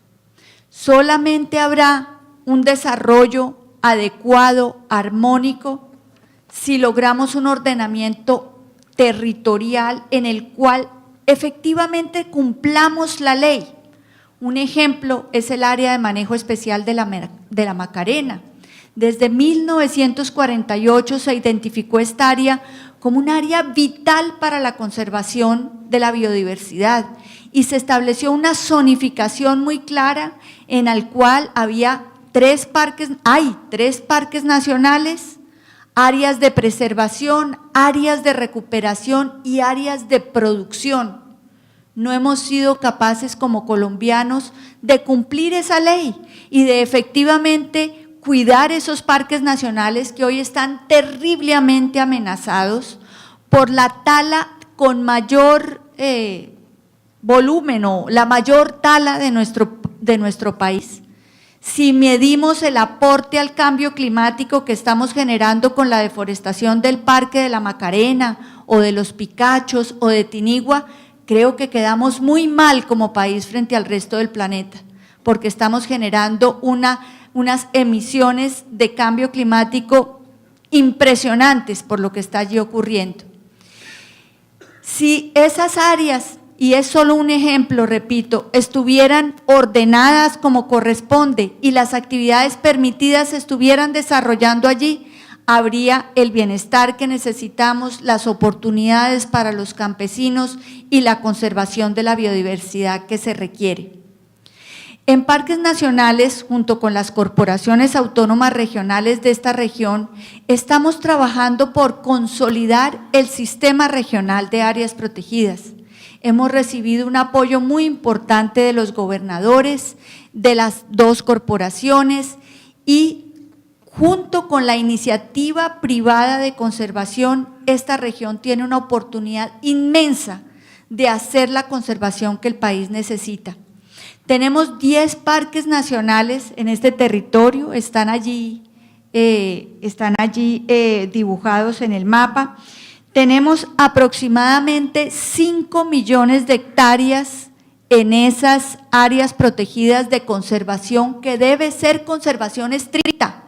Solamente habrá un desarrollo adecuado, armónico, si logramos un ordenamiento territorial en el cual efectivamente cumplamos la ley. Un ejemplo es el área de manejo especial de la Macarena. Desde 1948 se identificó esta área como un área vital para la conservación de la biodiversidad y se estableció una zonificación muy clara en la cual había hay tres parques nacionales, áreas de preservación, áreas de recuperación y áreas de producción. No hemos sido capaces como colombianos de cumplir esa ley y de efectivamente cuidar esos parques nacionales que hoy están terriblemente amenazados por la tala con mayor volumen o la mayor tala de nuestro país. Si medimos el aporte al cambio climático que estamos generando con la deforestación del Parque de la Macarena o de los Picachos o de Tinigua, creo que quedamos muy mal como país frente al resto del planeta, porque estamos generando unas emisiones de cambio climático impresionantes por lo que está allí ocurriendo. Si esas áreas, y es solo un ejemplo, repito, estuvieran ordenadas como corresponde y las actividades permitidas se estuvieran desarrollando allí, habría el bienestar que necesitamos, las oportunidades para los campesinos y la conservación de la biodiversidad que se requiere. En parques nacionales, junto con las corporaciones autónomas regionales de esta región, estamos trabajando por consolidar el sistema regional de áreas protegidas. Hemos recibido un apoyo muy importante de los gobernadores, de las dos corporaciones y junto con la iniciativa privada de conservación, esta región tiene una oportunidad inmensa de hacer la conservación que el país necesita. Tenemos 10 parques nacionales en este territorio, están allí dibujados en el mapa. Tenemos aproximadamente 5 millones de hectáreas en esas áreas protegidas de conservación que debe ser conservación estricta.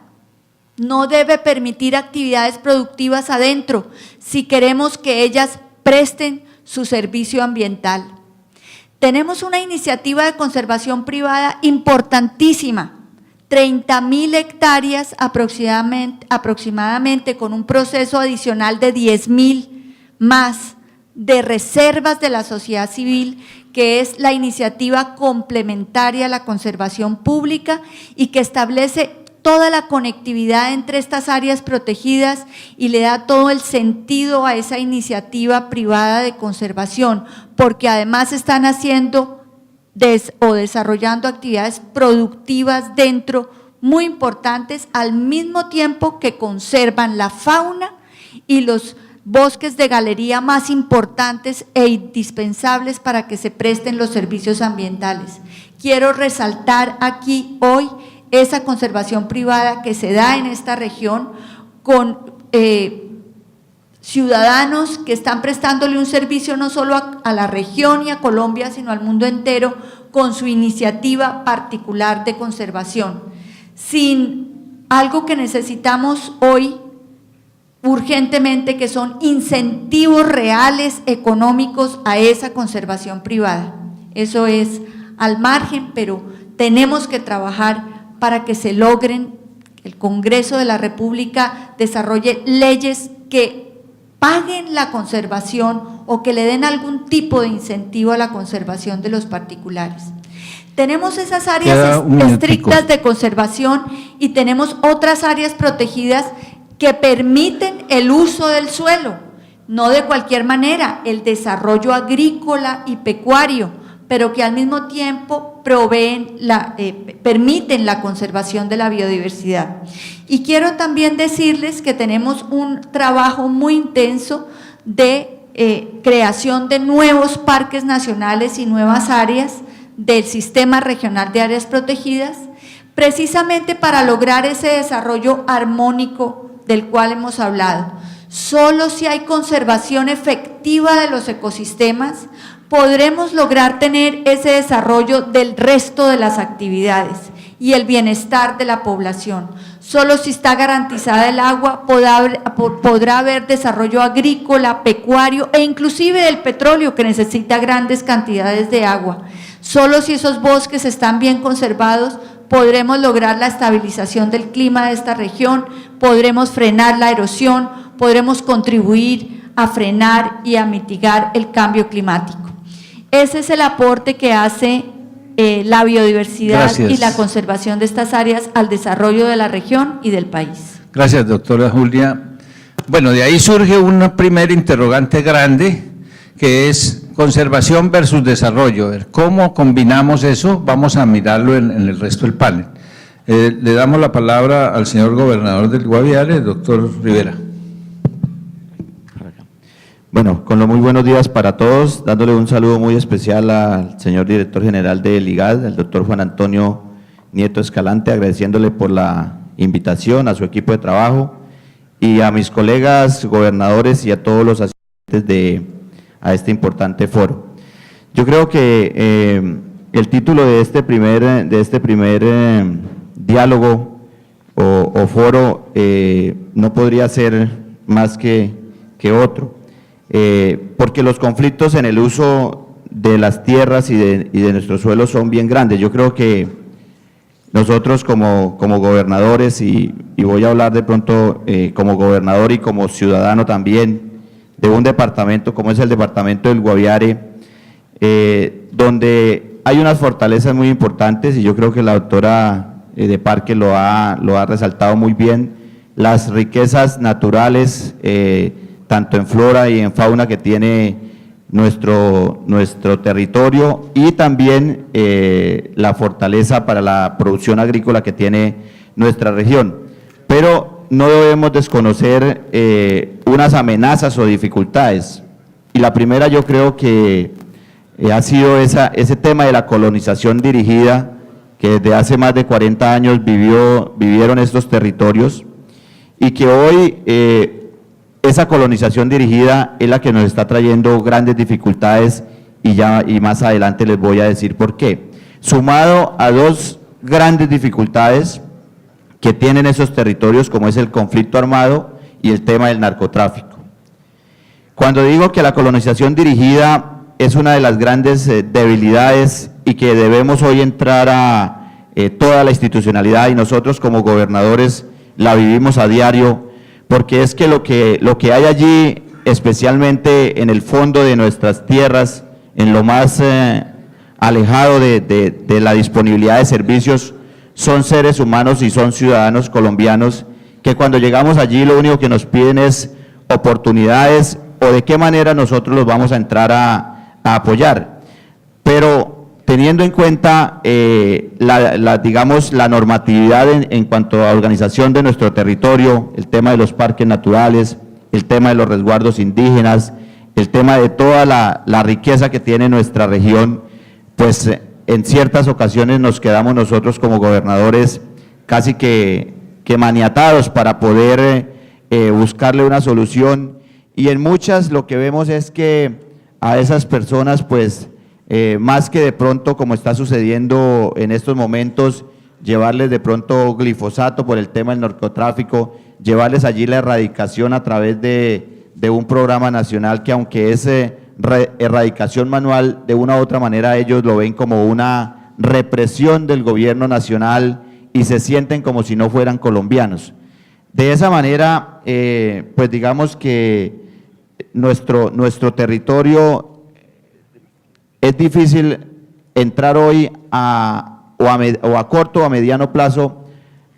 No debe permitir actividades productivas adentro si queremos que ellas presten su servicio ambiental. Tenemos una iniciativa de conservación privada importantísima, 30.000 hectáreas aproximadamente con un proceso adicional de 10.000 más de reservas de la sociedad civil, que es la iniciativa complementaria a la conservación pública y que establece toda la conectividad entre estas áreas protegidas y le da todo el sentido a esa iniciativa privada de conservación, porque además están haciendo o desarrollando actividades productivas dentro muy importantes, al mismo tiempo que conservan la fauna y los bosques de galería más importantes e indispensables para que se presten los servicios ambientales. Quiero resaltar aquí hoy esa conservación privada que se da en esta región con ciudadanos que están prestándole un servicio no solo a la región y a Colombia, sino al mundo entero con su iniciativa particular de conservación. Sin algo que necesitamos hoy urgentemente, que son incentivos reales económicos a esa conservación privada. Eso es al margen, pero tenemos que trabajar para que se logren, el Congreso de la República desarrolle leyes que paguen la conservación o que le den algún tipo de incentivo a la conservación de los particulares. Tenemos esas áreas estrictas de conservación y tenemos otras áreas protegidas que permiten el uso del suelo, no de cualquier manera, el desarrollo agrícola y pecuario, pero que al mismo tiempo permiten la conservación de la biodiversidad. Y quiero también decirles que tenemos un trabajo muy intenso de creación de nuevos parques nacionales y nuevas áreas del Sistema Regional de Áreas Protegidas, precisamente para lograr ese desarrollo armónico del cual hemos hablado. Solo si hay conservación efectiva de los ecosistemas, podremos lograr tener ese desarrollo del resto de las actividades y el bienestar de la población. Solo si está garantizada el agua podrá haber desarrollo agrícola, pecuario e inclusive del petróleo, que necesita grandes cantidades de agua. Solo si esos bosques están bien conservados podremos lograr la estabilización del clima de esta región, podremos frenar la erosión, podremos contribuir a frenar y a mitigar el cambio climático. Ese es el aporte que hace la biodiversidad. Gracias. Y la conservación de estas áreas al desarrollo de la región y del país. Gracias, doctora Julia. Bueno, de ahí surge una primera interrogante grande, que es conservación versus desarrollo. ¿Cómo combinamos eso? Vamos a mirarlo en el resto del panel. Le damos la palabra al señor gobernador del Guaviare, doctor Rivera. Bueno, con los muy buenos días para todos, dándole un saludo muy especial al señor director general del IGAD, el doctor Juan Antonio Nieto Escalante, agradeciéndole por la invitación, a su equipo de trabajo y a mis colegas gobernadores y a todos los asistentes a este importante foro. Yo creo que el título de este primer diálogo o foro no podría ser más que otro. Porque los conflictos en el uso de las tierras y de nuestros suelos son bien grandes. Yo creo que nosotros como gobernadores, y voy a hablar de pronto como gobernador y como ciudadano también de un departamento como es el departamento del Guaviare, donde hay unas fortalezas muy importantes, y yo creo que la doctora de Parque lo ha resaltado muy bien, las riquezas naturales, tanto en flora y en fauna que tiene nuestro territorio, y también la fortaleza para la producción agrícola que tiene nuestra región. Pero no debemos desconocer unas amenazas o dificultades, y la primera yo creo que ha sido ese tema de la colonización dirigida, que desde hace más de 40 años vivieron estos territorios, y que hoy esa colonización dirigida es la que nos está trayendo grandes dificultades, y más adelante les voy a decir por qué. Sumado a dos grandes dificultades que tienen esos territorios, como es el conflicto armado y el tema del narcotráfico. Cuando digo que la colonización dirigida es una de las grandes debilidades y que debemos hoy entrar a toda la institucionalidad, y nosotros como gobernadores la vivimos a diario, porque es que lo que hay allí, especialmente en el fondo de nuestras tierras, en lo más alejado de la disponibilidad de servicios, son seres humanos y son ciudadanos colombianos que cuando llegamos allí lo único que nos piden es oportunidades o de qué manera nosotros los vamos a entrar a apoyar. Pero teniendo en cuenta digamos, la normatividad en cuanto a organización de nuestro territorio, el tema de los parques naturales, el tema de los resguardos indígenas, el tema de toda la riqueza que tiene nuestra región, pues en ciertas ocasiones nos quedamos nosotros como gobernadores casi que maniatados para poder buscarle una solución, y en muchas lo que vemos es que a esas personas, pues más que de pronto, como está sucediendo en estos momentos, llevarles de pronto glifosato por el tema del narcotráfico, llevarles allí la erradicación a través de un programa nacional que, aunque es erradicación manual, de una u otra manera ellos lo ven como una represión del gobierno nacional y se sienten como si no fueran colombianos. De esa manera, pues digamos que nuestro territorio es difícil entrar hoy a corto o a mediano plazo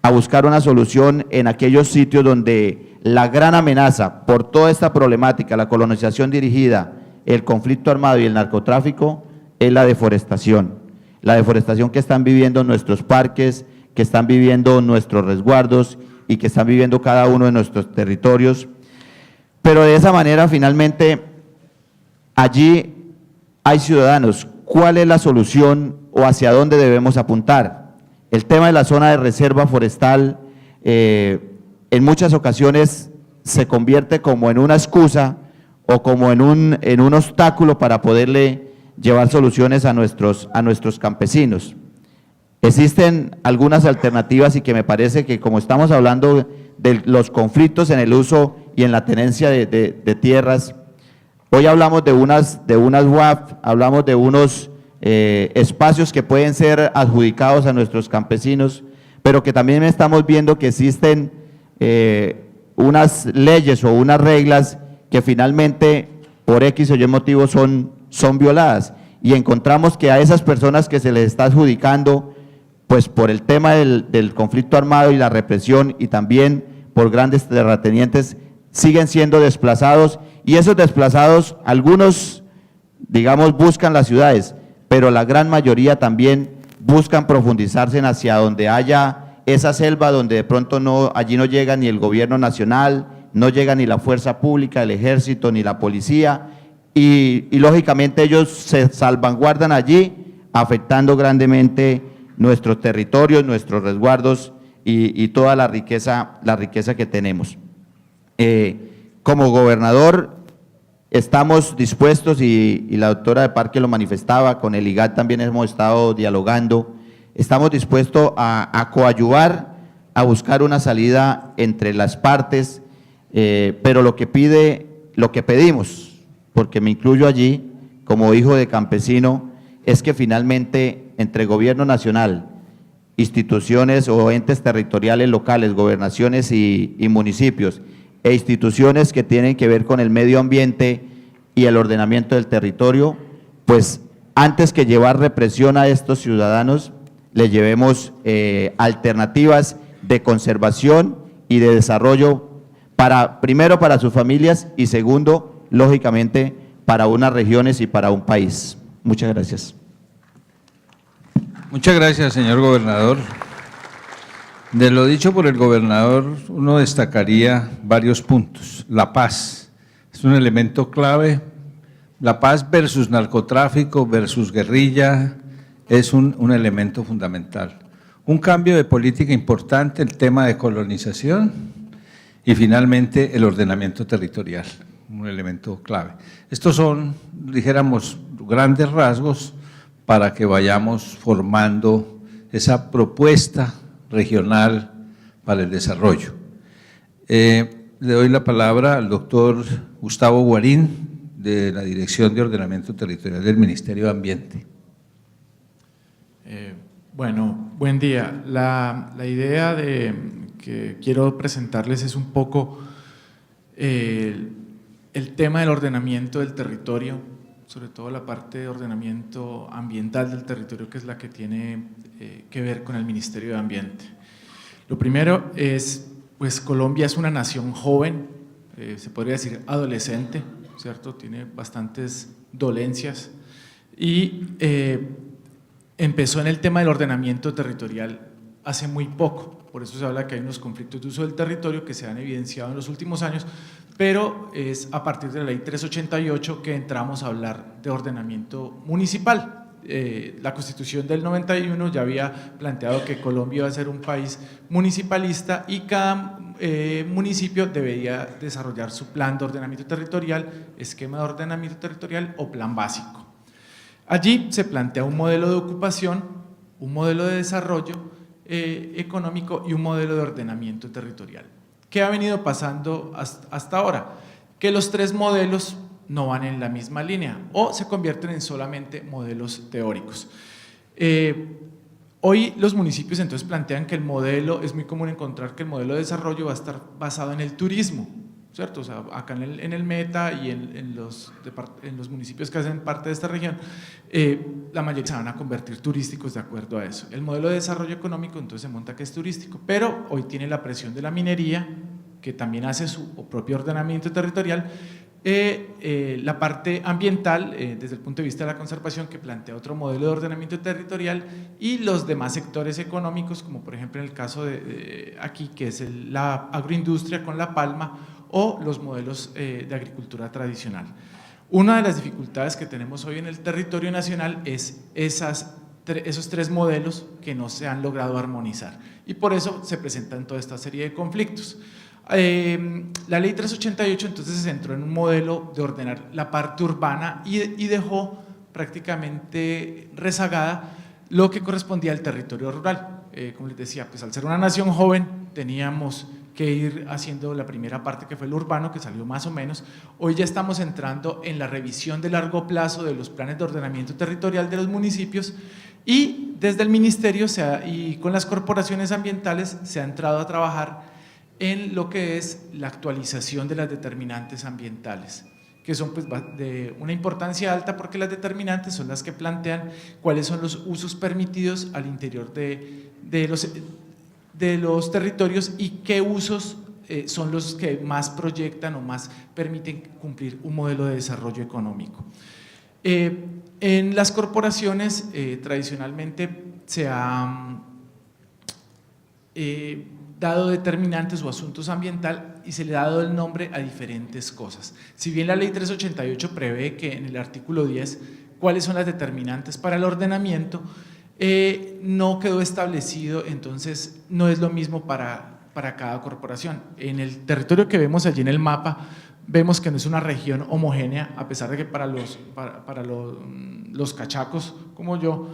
a buscar una solución en aquellos sitios donde la gran amenaza por toda esta problemática, la colonización dirigida, el conflicto armado y el narcotráfico, es la deforestación. la deforestación que están viviendo nuestros parques, que están viviendo nuestros resguardos y que están viviendo cada uno de nuestros territorios. Pero de esa manera, finalmente, allí hay ciudadanos. ¿Cuál es la solución o hacia dónde debemos apuntar? El tema de la zona de reserva forestal en muchas ocasiones se convierte como en una excusa o como en un obstáculo para poderle llevar soluciones a nuestros campesinos. Existen algunas alternativas y que me parece que como estamos hablando de los conflictos en el uso y en la tenencia de tierras, hoy hablamos de unas UAF, hablamos de unos espacios que pueden ser adjudicados a nuestros campesinos, pero que también estamos viendo que existen unas leyes o unas reglas que finalmente por X o Y motivo son violadas, y encontramos que a esas personas que se les está adjudicando, pues por el tema del conflicto armado y la represión y también por grandes terratenientes, siguen siendo desplazados, y esos desplazados, algunos, digamos, buscan las ciudades, pero la gran mayoría también buscan profundizarse hacia donde haya esa selva, donde de pronto allí no llega ni el gobierno nacional, no llega ni la fuerza pública, el ejército, ni la policía, y lógicamente ellos se salvaguardan allí, afectando grandemente nuestros territorios, nuestros resguardos y toda la riqueza que tenemos. Como gobernador estamos dispuestos, y la doctora de Parque lo manifestaba, con el IGAD también hemos estado dialogando, estamos dispuestos a coadyuvar, a buscar una salida entre las partes, pero lo que pedimos, porque me incluyo allí como hijo de campesino, es que finalmente entre gobierno nacional, instituciones o entes territoriales locales, gobernaciones y municipios, e instituciones que tienen que ver con el medio ambiente y el ordenamiento del territorio, pues antes que llevar represión a estos ciudadanos, le llevemos alternativas de conservación y de desarrollo primero para sus familias y segundo, lógicamente, para unas regiones y para un país. Muchas gracias. Muchas gracias, señor gobernador. De lo dicho por el gobernador, uno destacaría varios puntos. La paz es un elemento clave. La paz versus narcotráfico, versus guerrilla, es un elemento fundamental. Un cambio de política importante, el tema de colonización y finalmente el ordenamiento territorial, un elemento clave. Estos son, dijéramos, grandes rasgos para que vayamos formando esa propuesta regional para el desarrollo. Le doy la palabra al doctor Gustavo Guarín, de la Dirección de Ordenamiento Territorial del Ministerio de Ambiente. Bueno, buen día. La idea que quiero presentarles es un poco el tema del ordenamiento del territorio, sobre todo la parte de ordenamiento ambiental del territorio, que es la que tiene que ver con el Ministerio de Ambiente. Lo primero es, pues Colombia es una nación joven, se podría decir adolescente, ¿cierto? Tiene bastantes dolencias y empezó en el tema del ordenamiento territorial hace muy poco, por eso se habla que hay unos conflictos de uso del territorio que se han evidenciado en los últimos años, pero es a partir de la ley 388 que entramos a hablar de ordenamiento municipal. La Constitución del 91 ya había planteado que Colombia iba a ser un país municipalista y cada municipio debería desarrollar su plan de ordenamiento territorial, esquema de ordenamiento territorial o plan básico. Allí se plantea un modelo de ocupación, un modelo de desarrollo económico y un modelo de ordenamiento territorial. ¿Qué ha venido pasando hasta ahora? Que los tres modelos no van en la misma línea o se convierten en solamente modelos teóricos. Hoy los municipios entonces plantean que el modelo, es muy común encontrar que el modelo de desarrollo va a estar basado en el turismo, ¿cierto? O sea, acá en el Meta y en los municipios que hacen parte de esta región, la mayoría se van a convertir turísticos de acuerdo a eso. El modelo de desarrollo económico entonces se monta que es turístico, pero hoy tiene la presión de la minería, que también hace su propio ordenamiento territorial, la parte ambiental, desde el punto de vista de la conservación, que plantea otro modelo de ordenamiento territorial, y los demás sectores económicos, como por ejemplo en el caso de aquí, que es la agroindustria con la palma, o los modelos de agricultura tradicional. Una de las dificultades que tenemos hoy en el territorio nacional es esos tres modelos que no se han logrado armonizar, y por eso se presentan toda esta serie de conflictos. La ley 388 entonces se centró en un modelo de ordenar la parte urbana y dejó prácticamente rezagada lo que correspondía al territorio rural. Como les decía, pues al ser una nación joven teníamos que ir haciendo la primera parte, que fue el urbano, que salió más o menos. Hoy ya estamos entrando en la revisión de largo plazo de los planes de ordenamiento territorial de los municipios, y desde el ministerio y con las corporaciones ambientales se ha entrado a trabajar en lo que es la actualización de las determinantes ambientales, que son pues de una importancia alta, porque las determinantes son las que plantean cuáles son los usos permitidos al interior de los territorios, y qué usos son los que más proyectan o más permiten cumplir un modelo de desarrollo económico. En las corporaciones tradicionalmente se ha dado determinantes o asuntos ambiental y se le ha dado el nombre a diferentes cosas. Si bien la ley 388 prevé que en el artículo 10 cuáles son las determinantes para el ordenamiento, no quedó establecido, entonces no es lo mismo para cada corporación. En el territorio que vemos allí en el mapa, vemos que no es una región homogénea, a pesar de que para los cachacos como yo,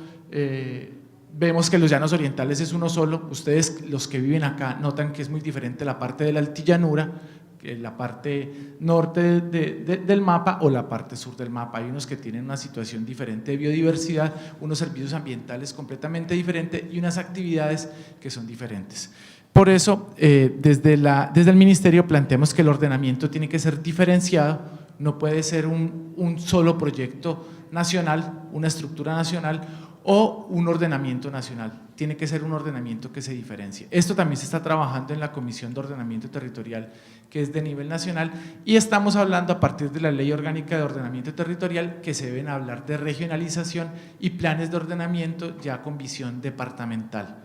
vemos que los llanos orientales es uno solo. Ustedes, los que viven acá, notan que es muy diferente la parte de la altillanura, que la parte norte del mapa, o la parte sur del mapa. Hay unos que tienen una situación diferente de biodiversidad, unos servicios ambientales completamente diferentes y unas actividades que son diferentes. Por eso, desde el ministerio planteamos que el ordenamiento tiene que ser diferenciado, no puede ser un solo proyecto nacional, una estructura nacional o un ordenamiento nacional, tiene que ser un ordenamiento que se diferencie. Esto también se está trabajando en la Comisión de Ordenamiento Territorial, que es de nivel nacional, y estamos hablando a partir de la Ley Orgánica de Ordenamiento Territorial que se deben hablar de regionalización y planes de ordenamiento ya con visión departamental,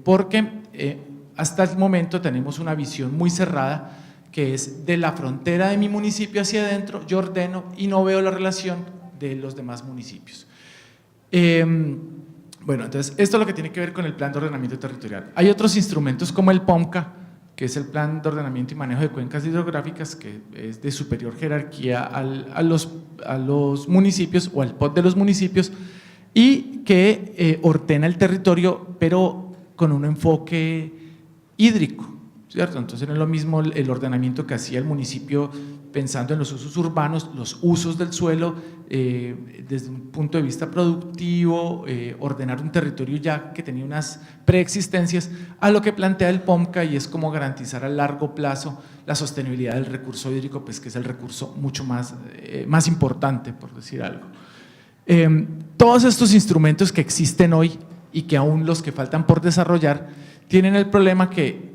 porque hasta el momento tenemos una visión muy cerrada, que es de la frontera de mi municipio hacia adentro, yo ordeno y no veo la relación de los demás municipios. Bueno, entonces esto es lo que tiene que ver con el plan de ordenamiento territorial. Hay otros instrumentos como el POMCA, que es el plan de ordenamiento y manejo de cuencas hidrográficas, que es de superior jerarquía a los municipios, o al POT de los municipios, y que ordena el territorio, pero con un enfoque hídrico, ¿cierto? Entonces no es lo mismo el ordenamiento que hacía el municipio pensando en los usos urbanos, los usos del suelo, desde un punto de vista productivo, ordenar un territorio ya que tenía unas preexistencias, a lo que plantea el POMCA, y es como garantizar a largo plazo la sostenibilidad del recurso hídrico, pues que es el recurso mucho más importante, por decir algo. Todos estos instrumentos que existen hoy y que aún los que faltan por desarrollar tienen el problema que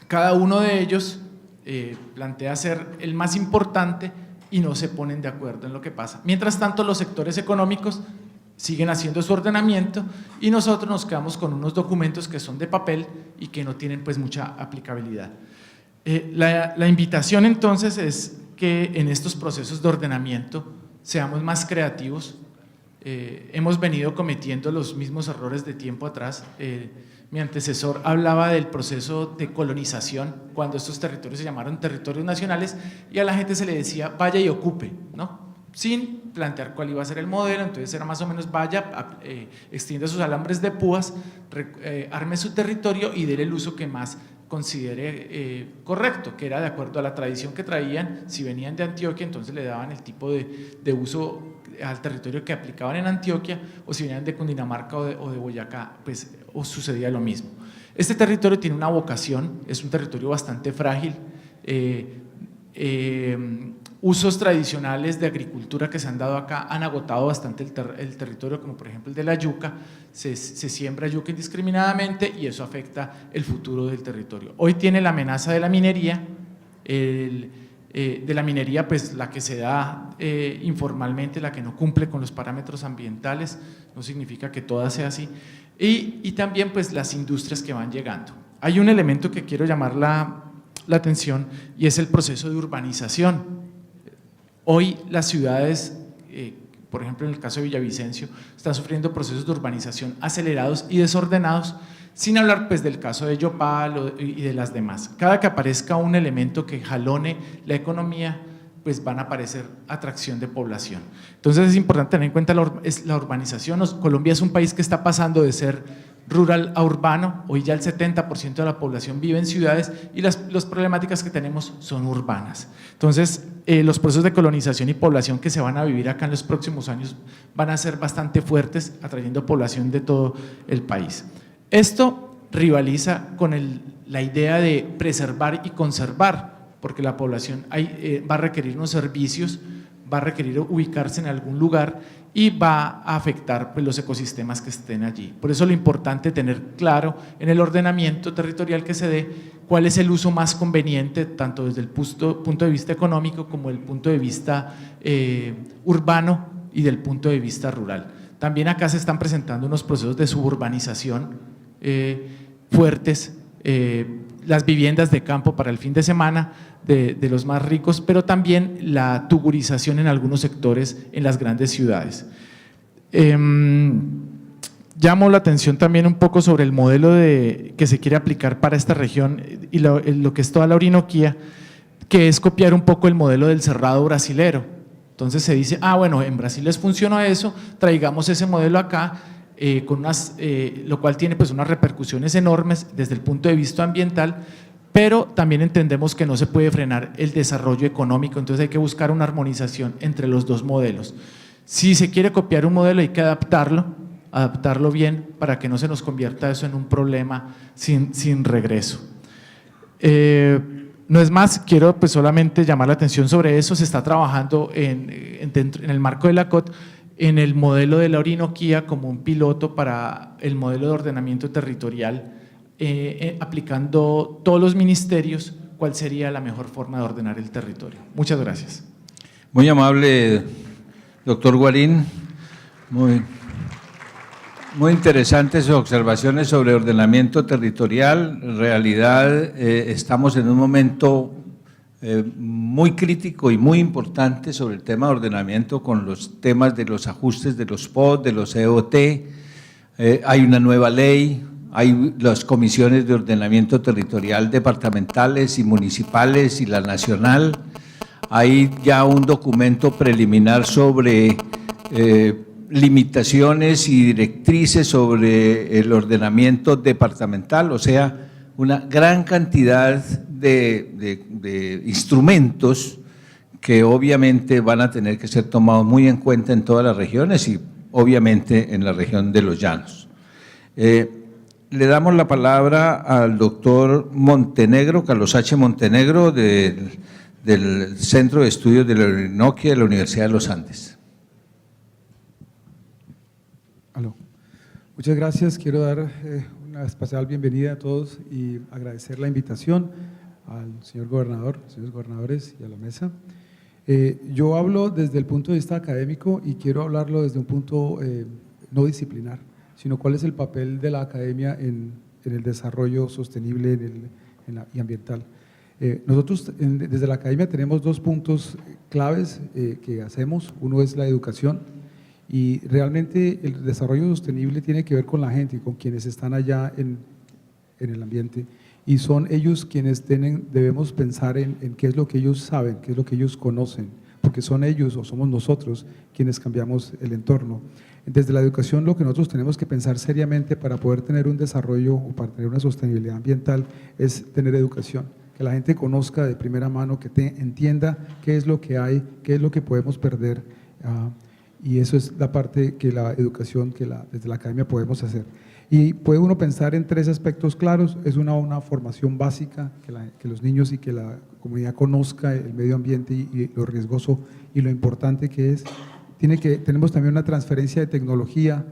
cada uno de ellos plantea ser el más importante y no se ponen de acuerdo en lo que pasa. Mientras tanto, los sectores económicos siguen haciendo su ordenamiento y nosotros nos quedamos con unos documentos que son de papel y que no tienen pues mucha aplicabilidad. La invitación entonces es que en estos procesos de ordenamiento seamos más creativos. Hemos venido cometiendo los mismos errores de tiempo atrás. Mi antecesor hablaba del proceso de colonización, cuando estos territorios se llamaron territorios nacionales y a la gente se le decía vaya y ocupe, ¿no? Sin plantear cuál iba a ser el modelo. Entonces era más o menos vaya, extienda sus alambres de púas, arme su territorio y déle el uso que más considere correcto, que era de acuerdo a la tradición que traían. Si venían de Antioquia, entonces le daban el tipo de uso al territorio que aplicaban en Antioquia, o si venían de Cundinamarca o de Boyacá, pues sucedía lo mismo. Este territorio tiene una vocación, es un territorio bastante frágil. Usos tradicionales de agricultura que se han dado acá han agotado bastante el territorio, como por ejemplo el de la yuca. Se siembra yuca indiscriminadamente y eso afecta el futuro del territorio. Hoy tiene la amenaza de la minería, de la minería, pues la que se da informalmente, la que no cumple con los parámetros ambientales, no significa que toda sea así, y también pues las industrias que van llegando. Hay un elemento que quiero llamar la atención y es el proceso de urbanización. Hoy las ciudades, por ejemplo en el caso de Villavicencio, están sufriendo procesos de urbanización acelerados y desordenados, sin hablar pues del caso de Yopal y de las demás. Cada que aparezca un elemento que jalone la economía, pues van a aparecer atracción de población. Entonces es importante tener en cuenta la urbanización. Colombia es un país que está pasando de ser rural a urbano, hoy ya el 70% de la población vive en ciudades y las problemáticas que tenemos son urbanas. Entonces los procesos de colonización y población que se van a vivir acá en los próximos años van a ser bastante fuertes, atrayendo población de todo el país. Esto rivaliza con la idea de preservar y conservar, porque la población va a requerir unos servicios, va a requerir ubicarse en algún lugar y va a afectar pues, los ecosistemas que estén allí. Por eso lo importante es tener claro en el ordenamiento territorial que se dé cuál es el uso más conveniente, tanto desde el punto de vista económico como el punto de vista urbano y del punto de vista rural. También acá se están presentando unos procesos de suburbanización fuertes, las viviendas de campo para el fin de semana de los más ricos, pero también la tugurización en algunos sectores en las grandes ciudades. Llamo la atención también un poco sobre el modelo que se quiere aplicar para esta región y lo que es toda la Orinoquía, que es copiar un poco el modelo del cerrado brasilero. Entonces se dice, bueno, en Brasil les funcionó eso, traigamos ese modelo acá, lo cual tiene pues unas repercusiones enormes desde el punto de vista ambiental, pero también entendemos que no se puede frenar el desarrollo económico, entonces hay que buscar una armonización entre los dos modelos. Si se quiere copiar un modelo hay que adaptarlo bien para que no se nos convierta eso en un problema sin regreso. No es más, quiero pues solamente llamar la atención sobre eso. Se está trabajando en el marco de la COT en el modelo de la Orinoquía como un piloto para el modelo de ordenamiento territorial, aplicando todos los ministerios cuál sería la mejor forma de ordenar el territorio. Muchas gracias. Muy amable, doctor Guarín. Muy interesantes sus observaciones sobre ordenamiento territorial. En realidad estamos en un momento muy crítico y muy importante sobre el tema de ordenamiento con los temas de los ajustes de los POD, de los EOT. Hay una nueva ley, hay las comisiones de ordenamiento territorial departamentales y municipales y la nacional. Hay ya un documento preliminar sobre limitaciones y directrices sobre el ordenamiento departamental, o sea, una gran cantidad de instrumentos que obviamente van a tener que ser tomados muy en cuenta en todas las regiones y obviamente en la región de los Llanos. Le damos la palabra al doctor Montenegro, Carlos H. Montenegro, del Centro de Estudios de la Orinoquia de la Universidad de los Andes. Muchas gracias, quiero dar una especial bienvenida a todos y agradecer la invitación al señor gobernador, señores gobernadores y a la mesa. Yo hablo desde el punto de vista académico y quiero hablarlo desde un punto no disciplinar, sino cuál es el papel de la academia en el desarrollo sostenible y ambiental. Nosotros desde la academia tenemos dos puntos claves que hacemos, uno es la educación, y realmente el desarrollo sostenible tiene que ver con la gente y con quienes están allá en el ambiente, y son ellos quienes debemos pensar en qué es lo que ellos saben, qué es lo que ellos conocen, porque son ellos o somos nosotros quienes cambiamos el entorno. Desde la educación lo que nosotros tenemos que pensar seriamente para poder tener un desarrollo o para tener una sostenibilidad ambiental es tener educación, que la gente conozca de primera mano, que entienda qué es lo que hay, qué es lo que podemos perder, y eso es la parte que la educación que desde la academia podemos hacer. Y puede uno pensar en tres aspectos claros: es una formación básica, que los niños y que la comunidad conozca el medio ambiente y lo riesgoso y lo importante que es. Tenemos también una transferencia de tecnología,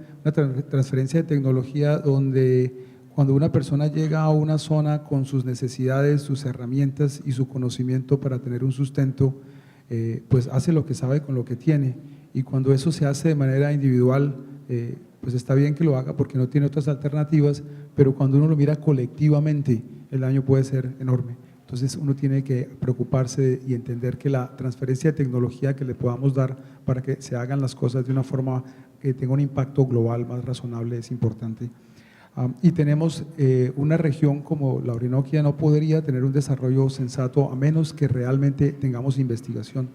donde cuando una persona llega a una zona con sus necesidades, sus herramientas y su conocimiento para tener un sustento, pues hace lo que sabe con lo que tiene, y cuando eso se hace de manera individual, pues está bien que lo haga porque no tiene otras alternativas, pero cuando uno lo mira colectivamente, el daño puede ser enorme. Entonces uno tiene que preocuparse y entender que la transferencia de tecnología que le podamos dar para que se hagan las cosas de una forma que tenga un impacto global más razonable es importante. Y tenemos una región como la Orinoquia no podría tener un desarrollo sensato a menos que realmente tengamos investigación.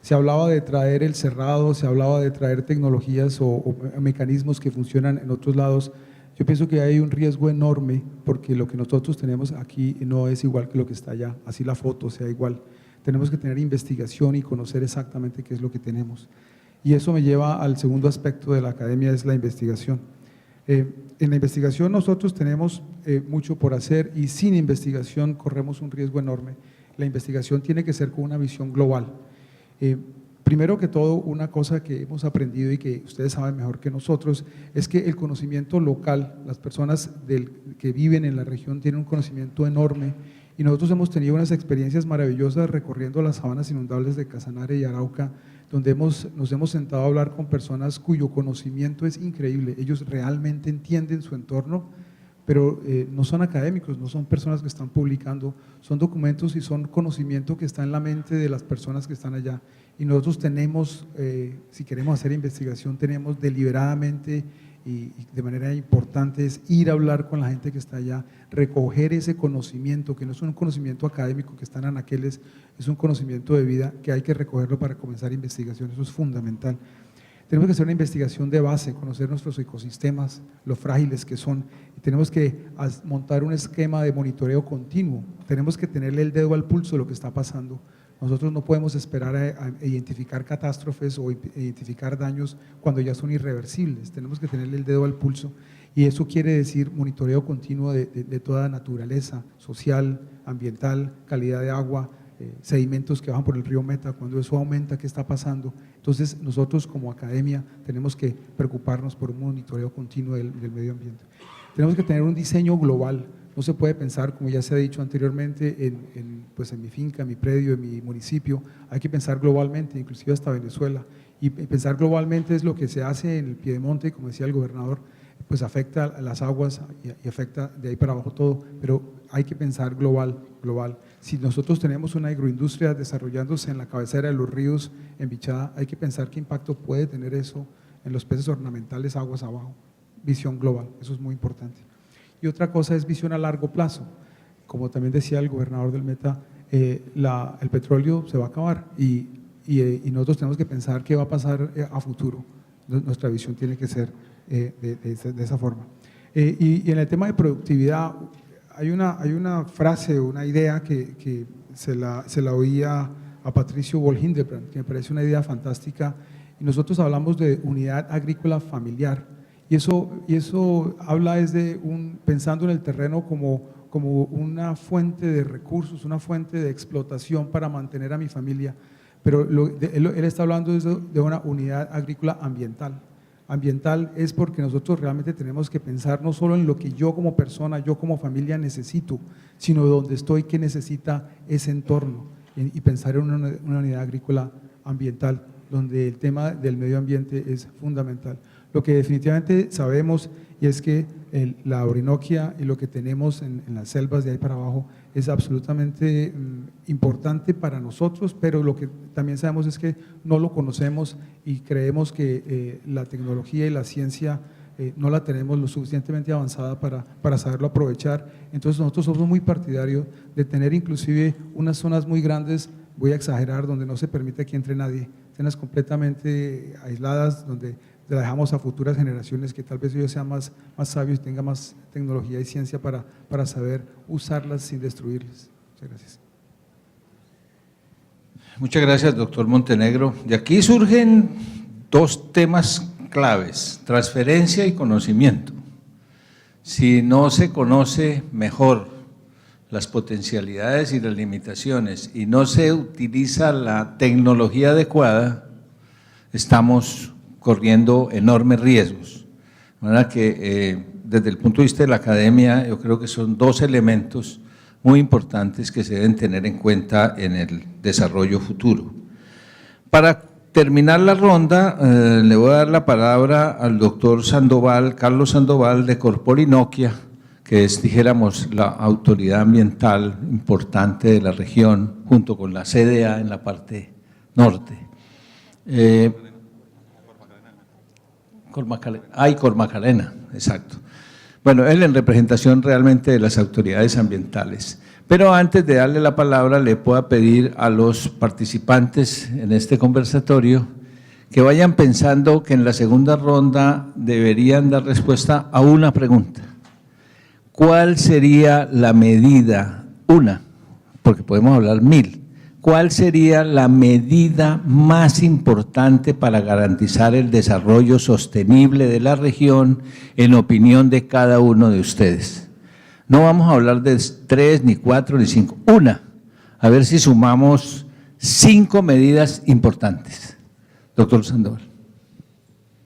Se hablaba de traer el cerrado, se hablaba de traer tecnologías o mecanismos que funcionan en otros lados. Yo pienso que hay un riesgo enorme porque lo que nosotros tenemos aquí no es igual que lo que está allá, así la foto sea igual. Tenemos que tener investigación y conocer exactamente qué es lo que tenemos. Y eso me lleva al segundo aspecto de la academia, es la investigación. En la investigación nosotros tenemos mucho por hacer y sin investigación corremos un riesgo enorme. La investigación tiene que ser con una visión global. Primero que todo, una cosa que hemos aprendido y que ustedes saben mejor que nosotros es que el conocimiento local, las personas que viven en la región tienen un conocimiento enorme, y nosotros hemos tenido unas experiencias maravillosas recorriendo las sabanas inundables de Casanare y Arauca, donde nos hemos sentado a hablar con personas cuyo conocimiento es increíble. Ellos realmente entienden su entorno, pero no son académicos, no son personas que están publicando, son documentos y son conocimiento que está en la mente de las personas que están allá. Y nosotros tenemos, si queremos hacer investigación, tenemos deliberadamente y de manera importante es ir a hablar con la gente que está allá, recoger ese conocimiento, que no es un conocimiento académico que está en anaqueles, es un conocimiento de vida que hay que recogerlo para comenzar investigación, eso es fundamental. Tenemos que hacer una investigación de base, conocer nuestros ecosistemas, lo frágiles que son, y tenemos que montar un esquema de monitoreo continuo, tenemos que tenerle el dedo al pulso de lo que está pasando. Nosotros no podemos esperar a identificar catástrofes o identificar daños cuando ya son irreversibles, tenemos que tenerle el dedo al pulso, y eso quiere decir monitoreo continuo de toda naturaleza, social, ambiental, calidad de agua, sedimentos que bajan por el río Meta, cuando eso aumenta, ¿qué está pasando? Entonces nosotros como academia tenemos que preocuparnos por un monitoreo continuo del medio ambiente. Tenemos que tener un diseño global, no se puede pensar, como ya se ha dicho anteriormente, pues en mi finca, en mi predio, en mi municipio, hay que pensar globalmente, inclusive hasta Venezuela, y pensar globalmente es lo que se hace en el Piedemonte, como decía el gobernador, pues afecta a las aguas y afecta de ahí para abajo todo, pero hay que pensar global. Si nosotros tenemos una agroindustria desarrollándose en la cabecera de los ríos en Bichada, hay que pensar qué impacto puede tener eso en los peces ornamentales aguas abajo. Visión global, eso es muy importante. Y otra cosa es visión a largo plazo. Como también decía el gobernador del Meta, el petróleo se va a acabar y nosotros tenemos que pensar qué va a pasar a futuro. Nuestra visión tiene que ser de esa forma. Y en el tema de productividad, hay una frase, una idea que se la oía a Patricio Wohl-Hildebrand, que me parece una idea fantástica, y nosotros hablamos de unidad agrícola familiar, y eso habla pensando en el terreno como una fuente de recursos, una fuente de explotación para mantener a mi familia, pero él está hablando de una unidad agrícola ambiental. Ambiental es porque nosotros realmente tenemos que pensar no solo en lo que yo como persona, yo como familia necesito, sino donde estoy, qué necesita ese entorno, y pensar en una unidad agrícola ambiental, donde el tema del medio ambiente es fundamental. Lo que definitivamente sabemos y es que la Orinoquia y lo que tenemos en las selvas de ahí para abajo es absolutamente importante para nosotros, pero lo que también sabemos es que no lo conocemos y creemos que la tecnología y la ciencia no la tenemos lo suficientemente avanzada para saberlo aprovechar. Entonces nosotros somos muy partidarios de tener inclusive unas zonas muy grandes, voy a exagerar, donde no se permite que entre nadie, zonas completamente aisladas, donde la dejamos a futuras generaciones que tal vez ellos sean más sabios y tengan más tecnología y ciencia para saber usarlas sin destruirlas. Muchas gracias. Muchas gracias, doctor Montenegro. De aquí surgen dos temas claves, transferencia y conocimiento. Si no se conoce mejor las potencialidades y las limitaciones y no se utiliza la tecnología adecuada, estamos corriendo enormes riesgos. De manera que desde el punto de vista de la academia, yo creo que son dos elementos muy importantes que se deben tener en cuenta en el desarrollo futuro. Para terminar la ronda, le voy a dar la palabra al doctor Sandoval, Carlos Sandoval de Corporinoquia, que es, dijéramos, la autoridad ambiental importante de la región, junto con la CDA en la parte norte. Cormacalena, exacto. Bueno, él en representación realmente de las autoridades ambientales. Pero antes de darle la palabra, le puedo pedir a los participantes en este conversatorio que vayan pensando que en la segunda ronda deberían dar respuesta a una pregunta. ¿Cuál sería la medida, porque podemos hablar 1000, cuál sería la medida más importante para garantizar el desarrollo sostenible de la región en opinión de cada uno de ustedes? No vamos a hablar de 3, ni 4, ni 5, una. A ver si sumamos 5 medidas importantes. Doctor Sandoval.